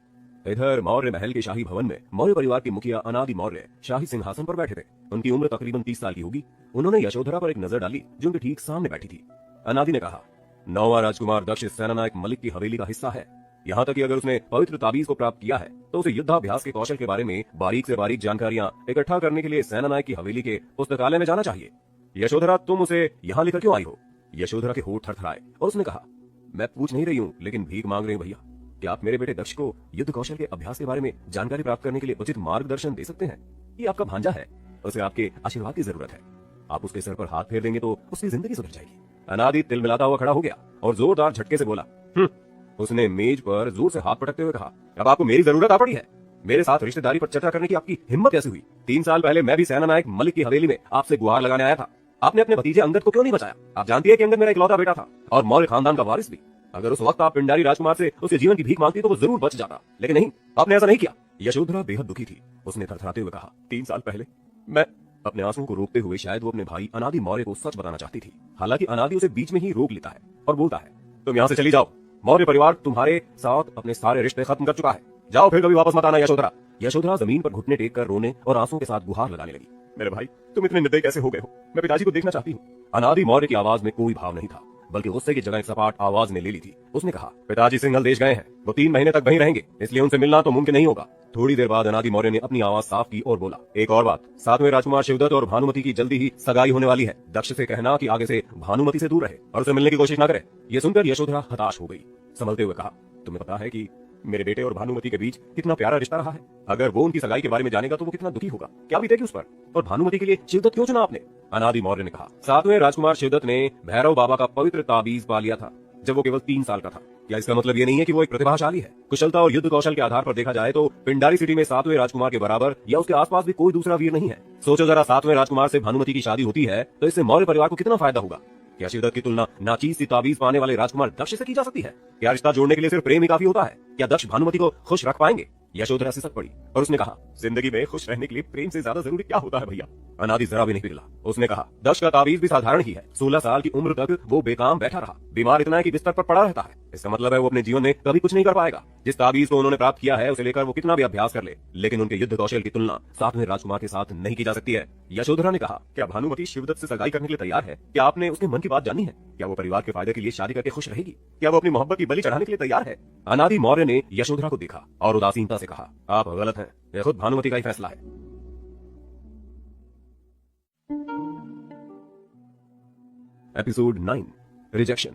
इधर मौर्य महल के शाही भवन में मौर्य परिवार के मुखिया अनादि मौर्य शाही सिंहासन पर बैठे थे। उनकी उम्र तकरीबन 30 साल की होगी। उन्होंने यशोधरा पर एक नजर डाली, जो उनके ठीक सामने बैठी थी। अनादि ने कहा, 9वां राजकुमार दक्ष सेनानायक मलिक की हवेली का हिस्सा है। यहाँ तक कि अगर उसने पवित्र ताबीज को प्राप्त किया है तो उसे युद्धाभ्यास के कौशल के बारे में बारीक से बारीक जानकारियां इकट्ठा करने के लिए सेनानायक की हवेली के पुस्तकालय में जाना चाहिए। यशोधरा, तुम उसे यहाँ लेकर क्यों आई हो? यशोधरा के होठ थरथराए और उसने कहा, मैं पूछ नहीं रही हूँ, लेकिन भीख मांग रही हूँ भैया। क्या आप मेरे बेटे दक्ष को युद्ध कौशल के अभ्यास के बारे में जानकारी प्राप्त करने के लिए उचित मार्गदर्शन दे सकते हैं? ये आपका भांजा है, उसे आपके आशीर्वाद की जरूरत है। आप उसके सर पर हाथ फेर देंगे तो उसकी जिंदगी सुधर जाएगी। अनादि तिलमिलाता हुआ खड़ा हो गया और जोरदार झटके से बोला, उसने मेज पर जोर से हाथ पटकते हुए कहा, अब आपको मेरी जरूरत आ पड़ी है? मेरे साथ रिश्तेदारी पर चर्चा करने की आपकी हिम्मत कैसे हुई? 3 साल पहले मैं भी सेनानायक मलिक की हवेली में आपसे गुहार लगाने आया था। आपने अपने भतीजे अंगद को क्यों नहीं बचाया? आप जानती है कि अंगद मेरा इकलौता बेटा था और मौर्य खानदान का वारिस भी। अगर उस वक्त आप पिंडारी राजकुमार से उसके जीवन की भीख मांगती तो वो जरूर बच जाता, लेकिन नहीं, आपने ऐसा नहीं किया। यशोधरा बेहद दुखी थी। उसने थरथराते हुए कहा, 3 साल पहले मैं अपने आंसुओं को रोकते हुए शायद वो अपने भाई अनादि मौर्य को सच बताना चाहती थी। हालांकि अनादि उसे बीच में ही रोक लेता है और बोलता है, तुम यहाँ से चली जाओ, मौर्य परिवार तुम्हारे साथ अपने सारे रिश्ते खत्म कर चुका है, जाओ फिर कभी वापस मत आना यशोधरा। यशोधरा जमीन पर घुटने टेक कर रोने और आंसुओं के साथ गुहार लगाने लगी। मेरे भाई, तुम इतने निर्दयी कैसे हो गए हो? मैं पिताजी को देखना चाहती हूँ। अनादि मौर्य की आवाज में कोई भाव नहीं था, बल्कि गुस्से की जगह एक सपाट आवाज ने ले ली थी। उसने कहा, पिताजी सिंघल देश गए हैं, वो 3 महीने तक वहीं रहेंगे, इसलिए उनसे मिलना तो मुमकिन नहीं होगा। थोड़ी देर बाद अनादि मौर्य ने अपनी आवाज साफ की और बोला, एक और बात, 7वें राजकुमार शिवदत्त और भानुमति की जल्दी ही सगाई होने वाली है। दक्ष से कहना कि आगे से भानुमति से दूर रहे और उसे मिलने की कोशिश न करे। ये सुनकर यशोधरा हताश हो गई। संभलते हुए कहा, तुम्हें पता है कि मेरे बेटे और भानुमति के बीच कितना प्यारा रिश्ता रहा है। अगर वो उनकी सगाई के बारे में जानेगा तो वो कितना दुखी होगा, क्या बीतेगी उस पर। और भानुमति के लिए शिवदत्त क्यों चुना आपने? अनादि मौर्य ने कहा, 7वें राजकुमार शिवदत्त ने भैरव बाबा का पवित्र ताबीज पा लिया था जब वो केवल 3 साल का था। क्या इसका मतलब ये नहीं है कि वो एक प्रतिभाशाली है? कुशलता और युद्ध कौशल के आधार पर देखा जाए तो पिंडारी सिटी में 7वें राजकुमार के बराबर या उसके आसपास भी कोई दूसरा वीर नहीं है। सोचो जरा, 7वें राजकुमार से भानुमति की शादी होती है तो इससे मौर्य परिवार को कितना फायदा होगा। क्या शिवदत्त की तुलना नाचीज सी ताबीज पाने वाले राजकुमार दक्ष से की जा सकती है? क्या रिश्ता जोड़ने के लिए सिर्फ प्रेम ही काफी होता है? क्या दक्ष भानुमति को खुश रख पाएंगे? यशोधरा सिसक पड़ी और उसने कहा, जिंदगी में खुश रहने के लिए प्रेम से ज्यादा जरूरी क्या होता है भैया? अनादि जरा भी नहीं पिघला। उसने कहा, दक्ष का ताबीज भी साधारण ही है। 16 साल की उम्र तक वो बेकाम बैठा रहा, बीमार इतना है कि बिस्तर पर पड़ा रहता है। इसका मतलब है वो अपने जीवन में कभी कुछ नहीं कर पाएगा। जिस ताबीज को उन्होंने प्राप्त किया है उसे लेकर वो कितना भी अभ्यास कर ले, लेकिन उनके युद्ध कौशल की तुलना 7वें राजकुमार के साथ नहीं की जा सकती है। यशोधरा ने कहा, क्या भानुमति शिवदत्त से सगाई करने के लिए तैयार है? क्या आपने उसके मन की बात जानी है? क्या वो परिवार के फायदे के लिए शादी करके खुश रहेगी? क्या वो अपनी मोहब्बत की बलि चढ़ाने के लिए तैयार है? अनादि मौर्य ने यशोधरा को देखा और उदासीनता से कहा, आप गलत हैं, यह खुद भानुमति का ही फैसला है। Episode 9, rejection.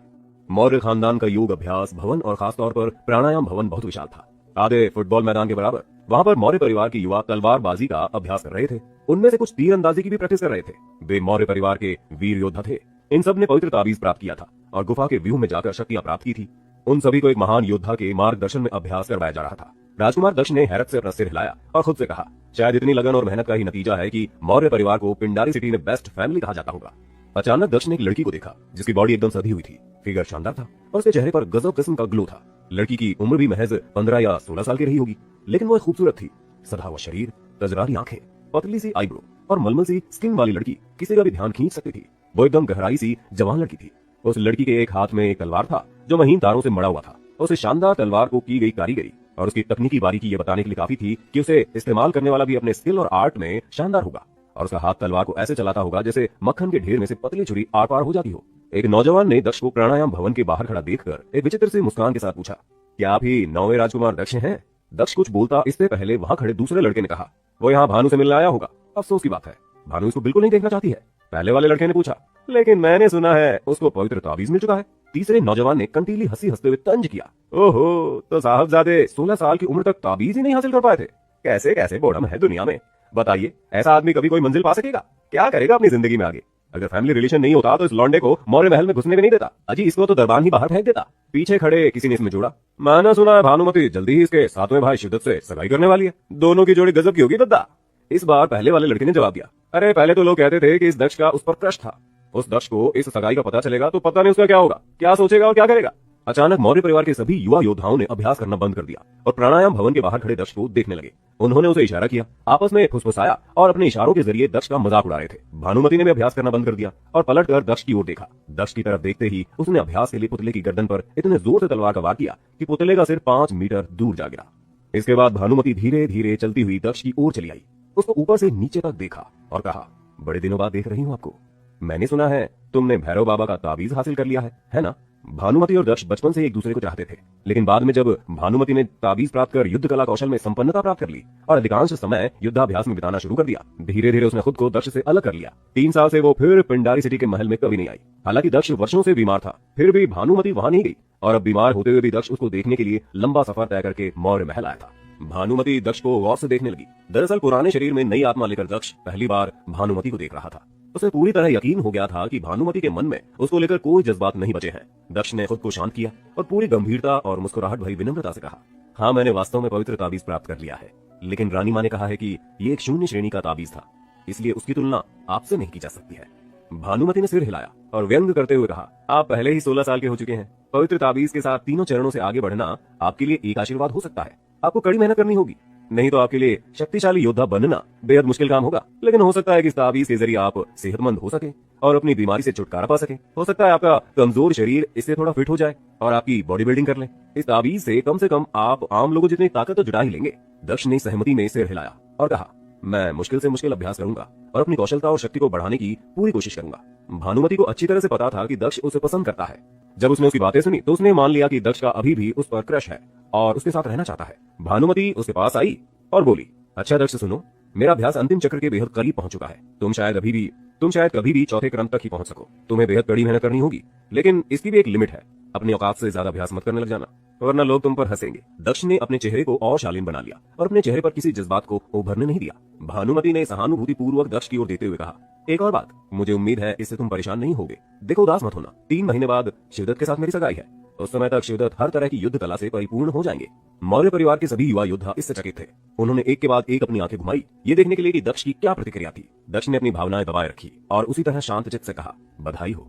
मौर्य खानदान का योग अभ्यास भवन और खासतौर पर प्राणायाम भवन बहुत विशाल था, आधे फुटबॉल मैदान के बराबर। वहां पर मौर्य परिवार के युवा तलवारबाजी का अभ्यास कर रहे थे। उनमें से कुछ तीरंदाजी की भी प्रैक्टिस कर रहे थे। वे मौर्य परिवार के वीर योद्धा थे। इन सब ने पवित्र ताबीज प्राप्त किया था और गुफा के व्यूह में जाकर शक्तियां प्राप्त की थी। उन सभी को एक महान योद्धा के मार्गदर्शन में अभ्यास करवाया जा रहा था। राजकुमार दक्ष ने हैरत से अपना सिर हिलाया और खुद से कहा, शायद इतनी लगन और मेहनत का ही नतीजा है कि मौर्य परिवार को पिंडारी सिटी में बेस्ट फैमिली कहा जाता होगा। अचानक दक्ष ने एक लड़की को देखा जिसकी बॉडी एकदम सधी हुई थी, फिगर शानदार था और उसके चेहरे पर गजब किस्म का ग्लो था। लड़की की उम्र भी महज 15 या 16 साल की रही होगी, लेकिन वो खूबसूरत थी। सधा हुआ शरीर, तजरारी आंखें, पतली सी आईब्रो और मलमल सी स्किन वाली लड़की किसी का भी ध्यान खींच सकती थी। वो एकदम गहराई सी जवान लड़की थी। उस लड़की के एक हाथ में एक तलवार था जो महीन तारों से मड़ा हुआ था। उस शानदार तलवार को की गई कारीगरी और उसकी तकनीकी बारीकी ये बताने के लिए काफी थी कि उसे इस्तेमाल करने वाला भी अपने स्किल और आर्ट में शानदार होगा और उसका हाथ तलवार को ऐसे चलाता होगा जैसे मक्खन के ढेर में से पतली छुरी आर पार हो जाती हो। एक नौजवान ने दक्ष को प्राणायाम भवन के बाहर खड़ा देखकर एक विचित्र से मुस्कान के साथ पूछा, क्या आप ही 9वें राजकुमार दक्ष हैं? दक्ष कुछ बोलता इससे पहले वहां खड़े दूसरे लड़के ने कहा, वो यहाँ भानु से मिलने आया होगा। अफसोस की बात है, भानु इसको बिल्कुल नहीं देखना चाहती है। पहले वाले लड़के ने पूछा, लेकिन मैंने सुना है उसको पवित्र ताबीज मिल चुका है। तीसरे नौजवान ने कंटीली हंसी हंसते हुए तंज किया, ओहो, तो साहबजादे 16 साल की उम्र तक ताबीज ही नहीं हासिल कर पाए थे? कैसे कैसे बोड़म है दुनिया में। बताइए, ऐसा आदमी कभी कोई मंजिल पा सकेगा? क्या करेगा अपनी जिंदगी में आगे? अगर फैमिली रिलेशन नहीं होता तो इस लौंडे को मौर्य महल में घुसने भी नहीं देता। अजी, इसको तो दरबार ही बाहर फेंक देता। पीछे खड़े किसी ने इसमें जोड़ा, मैंने सुना है भानुमति जल्दी ही इसके 7वें भाई शिवदत्त से सगाई करने वाली है। दोनों की जोड़ी गजब की होगी दद्दा। इस बार पहले वाले लड़के ने जवाब दिया, अरे पहले तो लोग कहते थे कि इस दक्ष का उस पर क्रश था। उस दक्ष को इस सगाई का पता चलेगा तो पता नहीं उसका क्या होगा, क्या सोचेगा और क्या करेगा। अचानक मौर्य परिवार के सभी युवा योद्धाओं ने अभ्यास करना बंद कर दिया और प्राणायाम भवन के बाहर खड़े दक्ष को देखने लगे। उन्होंने उसे इशारा किया, आपस में फुसफुसाया और अपने इशारों के जरिए दक्ष का मजाक उड़ा रहे थे। भानुमति ने भी अभ्यास करना बंद कर दिया और पलटकर दक्ष की ओर देखा। दक्ष की तरफ देखते ही उसने अभ्यास के लिए पुतले की गर्दन पर इतने जोर से तलवार का वार किया कि पुतले का सिर 5 मीटर दूर जा गिरा। इसके बाद भानुमति धीरे धीरे चलती हुई दक्ष की ओर चली आई, उसको ऊपर से नीचे तक देखा और कहा, बड़े दिनों बाद देख रही हूँ आपको। मैंने सुना है तुमने भैरव बाबा का ताबीज हासिल कर लिया है ना? भानुमति और दक्ष बचपन से एक दूसरे को चाहते थे, लेकिन बाद में जब भानुमति ने ताबीज प्राप्त कर युद्ध कला कौशल में संपन्नता प्राप्त कर ली और अधिकांश समय युद्धाभ्यास में बिताना शुरू कर दिया, धीरे धीरे उसने खुद को दक्ष से अलग कर लिया। 3 साल से वो फिर पिंडारी सिटी के महल में कभी नहीं आई। हालांकि दक्ष वर्षों से बीमार था, फिर भी भानुमति वहां नहीं गई और अब बीमार होते हुए भी दक्ष उसको देखने के लिए लंबा सफर तय करके मौर्य महल आया था। भानुमति दक्ष को गौर से देखने लगी। दरअसल पुराने शरीर में नई आत्मा लेकर दक्ष पहली बार भानुमति को देख रहा था। उसे पूरी तरह यकीन हो गया था कि भानुमति के मन में उसको लेकर कोई जज्बात नहीं बचे हैं। दक्ष ने खुद को शांत किया और पूरी गंभीरता और मुस्कुराहट भरी विनम्रता से कहा, हाँ, मैंने वास्तव में पवित्र ताबीज प्राप्त कर लिया है, लेकिन रानी माँ ने कहा है कि ये एक 0 श्रेणी का ताबीज था, इसलिए उसकी तुलना आपसे नहीं की जा सकती है। भानुमति ने सिर हिलाया और व्यंग करते हुए कहा, आप पहले ही 16 साल के हो चुके हैं। पवित्र ताबीज के साथ तीनों चरणों से आगे बढ़ना आपके लिए एक आशीर्वाद हो सकता है। आपको कड़ी मेहनत करनी होगी, नहीं तो आपके लिए शक्तिशाली योद्धा बनना बेहद मुश्किल काम होगा। लेकिन हो सकता है कि इस ताबीज के जरिए आप सेहतमंद हो सके और अपनी बीमारी से छुटकारा पा सके। हो सकता है आपका कमजोर शरीर इससे थोड़ा फिट हो जाए और आपकी बॉडी बिल्डिंग कर ले। इस ताबीज से कम आप आम लोगों जितनी ताकत तो जुटा ही लेंगे। दक्ष ने सहमति में सिर हिलाया और कहा, मैं मुश्किल से मुश्किल अभ्यास करूंगा और अपनी कौशलता और शक्ति को बढ़ाने की पूरी कोशिश करूंगा। भानुमति को अच्छी तरह से पता था कि दक्ष उसे पसंद करता है। जब उसने उसकी बातें सुनी तो उसने मान लिया कि दक्ष का अभी भी उस पर क्रश है और उसके साथ रहना चाहता है। भानुमति उसके पास आई और बोली, अच्छा दक्ष सुनो, मेरा अभ्यास अंतिम चक्र के बेहद करीब पहुंच चुका है। तुम शायद कभी भी चौथे क्रम तक ही पहुंच सको। तुम्हें बेहद कड़ी मेहनत करनी होगी, लेकिन इसकी भी एक लिमिट है। अपनी औकात से ज्यादा अभ्यास मत करने लग जाना, वरना लोग तुम पर हंसेंगे। दक्ष ने अपने चेहरे को और शालीन बना लिया और अपने चेहरे पर किसी जज्बात को उभरने नहीं दिया। भानुमति ने सहानुभूति पूर्वक दक्ष की ओर देते हुए कहा, एक और बात, मुझे उम्मीद है इससे तुम परेशान नहीं होगे। देखो, उदास मत होना। 3 महीने बाद शिवदत्त के साथ मेरी सगाई है। उस समय तक शिवदत्त हर तरह की युद्ध कला से परिपूर्ण हो जाएंगे। मौर्य परिवार के सभी युवा योद्धा इससे चकित थे। उन्होंने एक के बाद एक अपनी आंखें घुमाई, ये देखने के लिए कि दक्ष की क्या प्रतिक्रिया थी। दक्ष ने अपनी भावनाएं दबाए रखी और उसी तरह शांत चित्त से कहा, बधाई हो।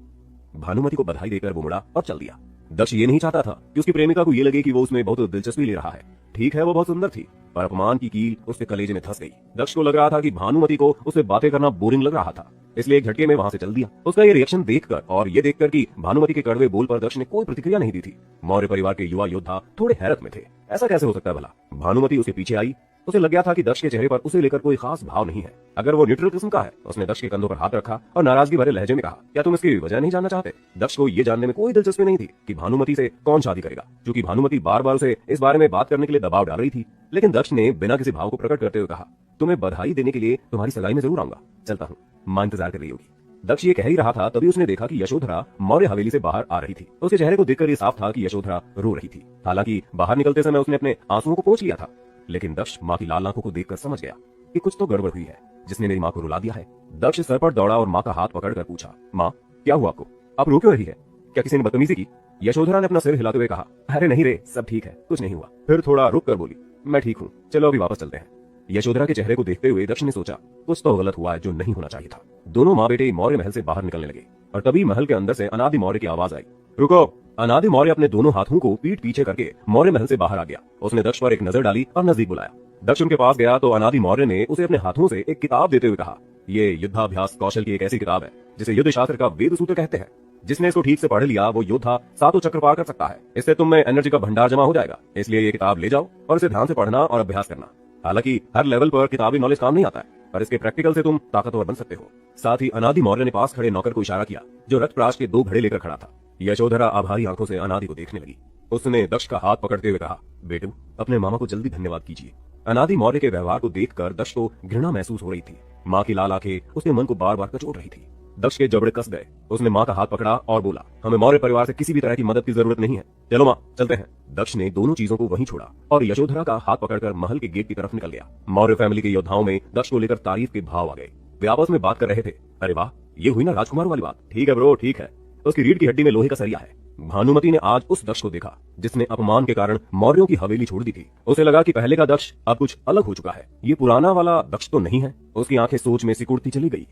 भानुमति को बधाई देकर वो मुड़ा और चल दिया। दक्ष ये नहीं चाहता था कि उसकी प्रेमिका को ये लगे कि वो उसमें बहुत दिलचस्पी ले रहा है। ठीक है, वो बहुत सुंदर थी, पर अपमान की कील उसके कलेजे में धंस गई। दक्ष को लग रहा था कि भानुमति को उससे बातें करना बोरिंग लग रहा था, इसलिए एक झटके में वहां से चल दिया। उसका ये रिएक्शन देखकर और ये देखकर कि भानुमति के कड़वे बोल पर दक्ष ने कोई प्रतिक्रिया नहीं दी थी, मौर्य परिवार के युवा योद्धा थोड़े हैरत में थे। ऐसा कैसे हो सकता है भला? भानुमति उसके पीछे आई। उसे लग गया था कि दक्ष के चेहरे पर उसे लेकर कोई खास भाव नहीं है। अगर वो न्यूट्रल किस्म का है। उसने दक्ष के कंधों पर हाथ रखा और नाराजगी भरे लहजे में कहा, क्या तुम इसकी वजह नहीं जानना चाहते? दक्ष को ये जानने में कोई दिलचस्पी नहीं थी कि भानुमति से कौन शादी करेगा, क्योंकि भानुमति बार बार उसे इस बारे में बात करने के लिए दबाव डाल रही थी। लेकिन दक्ष ने बिना किसी भाव को प्रकट करते हुए कहा, तुम्हें बधाई देने के लिए तुम्हारी सगाई में जरूर आऊंगा। चलता हूँ, मां इंतजार कर रही होगी। दक्ष ये कह ही रहा था, तभी उसने देखा कि यशोधरा मौर्य हवेली से बाहर आ रही थी। उसके चेहरे को देखकर ये साफ था कि यशोधरा रो रही थी। हालांकि बाहर निकलते समय उसने अपने आंसुओं को पोंछ लिया था, लेकिन दक्ष मां की लाल आंखों को देखकर समझ गया कि कुछ तो गड़बड़ हुई है, जिसने मेरी मां को रुला दिया है। दक्ष सर पर दौड़ा और मां का हाथ पकड़कर पूछा, मां क्या हुआ आपको? आप रो क्यों रही है? क्या किसी ने बदतमीजी की? यशोधरा ने अपना सिर हिलाते हुए कहा, अरे नहीं रे, सब ठीक है, कुछ नहीं हुआ। फिर थोड़ा रुक कर बोली, मैं ठीक हूँ, चलो अभी वापस चलते हैं। यशोधरा के चेहरे को देखते हुए दक्ष ने सोचा, कुछ तो गलत हुआ है जो नहीं होना चाहिए था। दोनों माँ बेटे मौर्य महल से बाहर निकलने लगे और तभी महल के अंदर से अनादि मौर्य की आवाज आई, रुको। अनादि मौर्य अपने दोनों हाथों को पीठ पीछे करके मौर्य महल से बाहर आ गया। उसने दक्ष पर एक नजर डाली और नजदीक बुलाया। दक्ष उनके पास गया तो अनादि मौर्य ने उसे अपने हाथों से एक किताब देते हुए कहा, ये युद्धाभ्यास कौशल की एक ऐसी किताब है जिसे युद्ध शास्त्र का वेद सूत्र कहते हैं। जिसने इसको ठीक से पढ़ लिया वो योद्धा 7 चक्र पार कर सकता है। इससे तुम में एनर्जी का भंडार जमा हो जाएगा। इसलिए ये किताब ले जाओ और इसे ध्यान से पढ़ना और अभ्यास करना। हालांकि हर लेवल पर किताबी नॉलेज काम नहीं आता है, पर इसके प्रैक्टिकल से तुम ताकतवर बन सकते हो। साथ ही अनादि मौर्य ने पास खड़े नौकर को इशारा किया जो रक्तप्राश के 2 घड़े लेकर खड़ा था। यशोधरा आभारी आंखों से अनादि को देखने लगी। उसने दक्ष का हाथ पकड़ते हुए कहा, बेटू अपने मामा को जल्दी धन्यवाद कीजिए। अनादि मौर्य के व्यवहार को देखकर दक्ष को घृणा महसूस हो रही थी। माँ की लाल आंखें उसके मन को बार बार कचोट रही थी। दक्ष के जबड़े कस गए। उसने माँ का हाथ पकड़ा और बोला, हमें मौर्य परिवार से किसी भी तरह की मदद की जरूरत नहीं है, चलो माँ चलते हैं। दक्ष ने दोनों चीजों को वहीं छोड़ा और यशोधरा का हाथ पकड़कर महल के गेट की तरफ निकल गया। मौर्य फैमिली के योद्धाओं में दक्ष को लेकर तारीफ के भाव आ गए। वे आपस में बात कर रहे थे, अरे वाह, ये हुई ना राजकुमार वाली बात। ठीक है ब्रो, ठीक है, उसकी रीढ़ की हड्डी में लोहे का सरिया है। भानुमति ने आज उस दक्ष को देखा जिसने अपमान के कारण मौर्यों की हवेली छोड़ दी थी। उसे लगा कि पहले का दक्ष अब कुछ अलग हो चुका है। ये पुराना वाला दक्ष तो नहीं है। उसकी आंखें सोच में सिकुड़ती चली गई।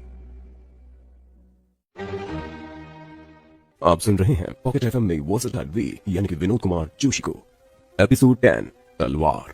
आप सुन रहे हैं पॉकेट एफएम में वर्सेटाइल वी यानी कि विनोद कुमार जोशी को। एपिसोड 10 तलवार।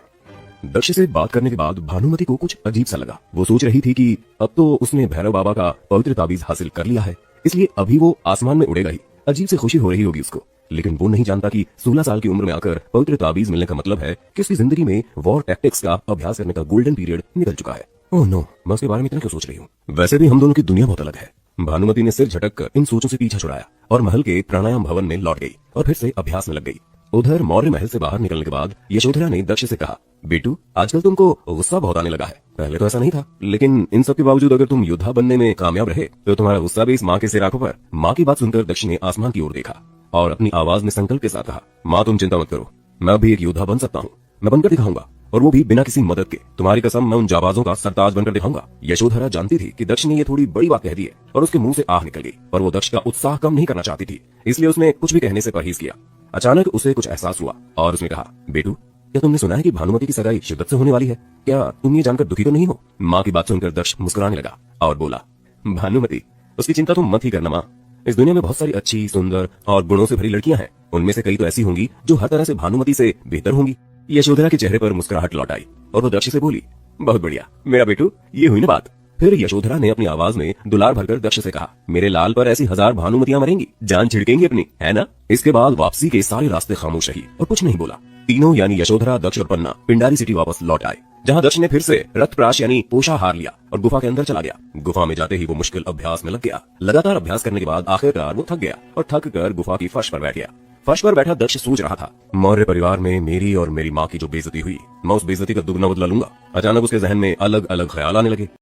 दक्ष से बात करने के बाद भानुमति को कुछ अजीब सा लगा। वो सोच रही थी कि अब तो उसने भैरव बाबा का पवित्र ताबीज हासिल कर लिया है, इसलिए अभी वो आसमान में उड़ेगा ही। अजीब से खुशी हो रही होगी उसको, लेकिन वो नहीं जानता कि 16 साल की उम्र में आकर पवित्र ताबीज मिलने का मतलब है कि उसकी जिंदगी में वॉर टैक्टिक्स का अभ्यास करने का गोल्डन पीरियड निकल चुका है। ओह नो, मैं उसके बारे में इतना क्यों सोच रही हूँ? वैसे भी हम दोनों की दुनिया बहुत अलग है। भानुमति ने सिर झटक कर इन सोचों से पीछा छुड़ाया और महल के प्राणायाम भवन में लौट गई और फिर से अभ्यास में लग गई। उधर मौर्य महल से बाहर निकलने के बाद यशोधरा ने दक्ष से कहा, बेटू आजकल तुमको गुस्सा बहुत आने लगा है। पहले तो ऐसा नहीं था, लेकिन इन सब के बावजूद अगर तुम योद्धा बनने में कामयाब रहे तो तुम्हारा गुस्सा भी इस माँ के सिर आंखों पर। माँ की बात सुनकर दक्ष ने आसमान की ओर देखा और अपनी आवाज में संकल्प के साथ कहा, माँ तुम चिंता मत करो, मैं भी एक योद्धा बन सकता हूँ। मैं बनकर दिखाऊंगा, और वो भी बिना किसी मदद के। तुम्हारी कसम, मैं उन जाबाजों का सरताज बनकर दिखाऊंगा। यशोधरा जानती थी कि दक्ष ने ये थोड़ी बड़ी बात कह दी है और उसके मुंह से आह निकल गई, पर वो दक्ष का उत्साह कम नहीं करना चाहती थी, इसलिए उसने कुछ भी कहने से परहेज किया। अचानक उसे कुछ एहसास हुआ और उसने कहा, बेटू क्या तुमने सुना है कि भानुमति की सगाई शिवदत्त से होने वाली है? क्या तुम ये जानकर दुखी तो नहीं हो? माँ की बात सुनकर दक्ष मुस्कुराने लगा और बोला, भानुमति उसकी चिंता तुम मत ही करना माँ। इस दुनिया में बहुत सारी अच्छी, सुंदर और गुणों से भरी लड़कियां हैं। उनमें से कई तो ऐसी होंगी जो हर तरह से भानुमति से बेहतर होंगी। यशोधरा के चेहरे पर मुस्कुराहट लौट आई और वो दक्ष से बोली, बहुत बढ़िया मेरा बेटू, ये हुई ना बात। फिर यशोधरा ने अपनी आवाज में दुलार भरकर दक्ष से कहा, मेरे लाल पर ऐसी 1000 भानुमतियां मरेंगी, जान छिड़केंगी अपनी, है ना। इसके बाद वापसी के सारे रास्ते खामोश रही और कुछ नहीं बोला। तीनों यानी यशोधरा, दक्ष और पन्ना पिंडारी सिटी वापस लौट आए, जहां दक्ष ने फिर से रक्तप्राश यानी पोषाहार लिया और गुफा के अंदर चला गया। गुफा में जाते ही वो मुश्किल अभ्यास में लग गया। लगातार अभ्यास करने के बाद आखिरकार वो थक गया और थक कर गुफा की फर्श पर बैठ गया। फर्श पर बैठा दक्ष सोच रहा था, मौर्य परिवार में मेरी और मेरी माँ की जो बेइज्जती हुई, मैं उस बेइज्जती का दुगना बदला लूंगा। अचानक उसके जहन में अलग अलग ख्याल आने लगे।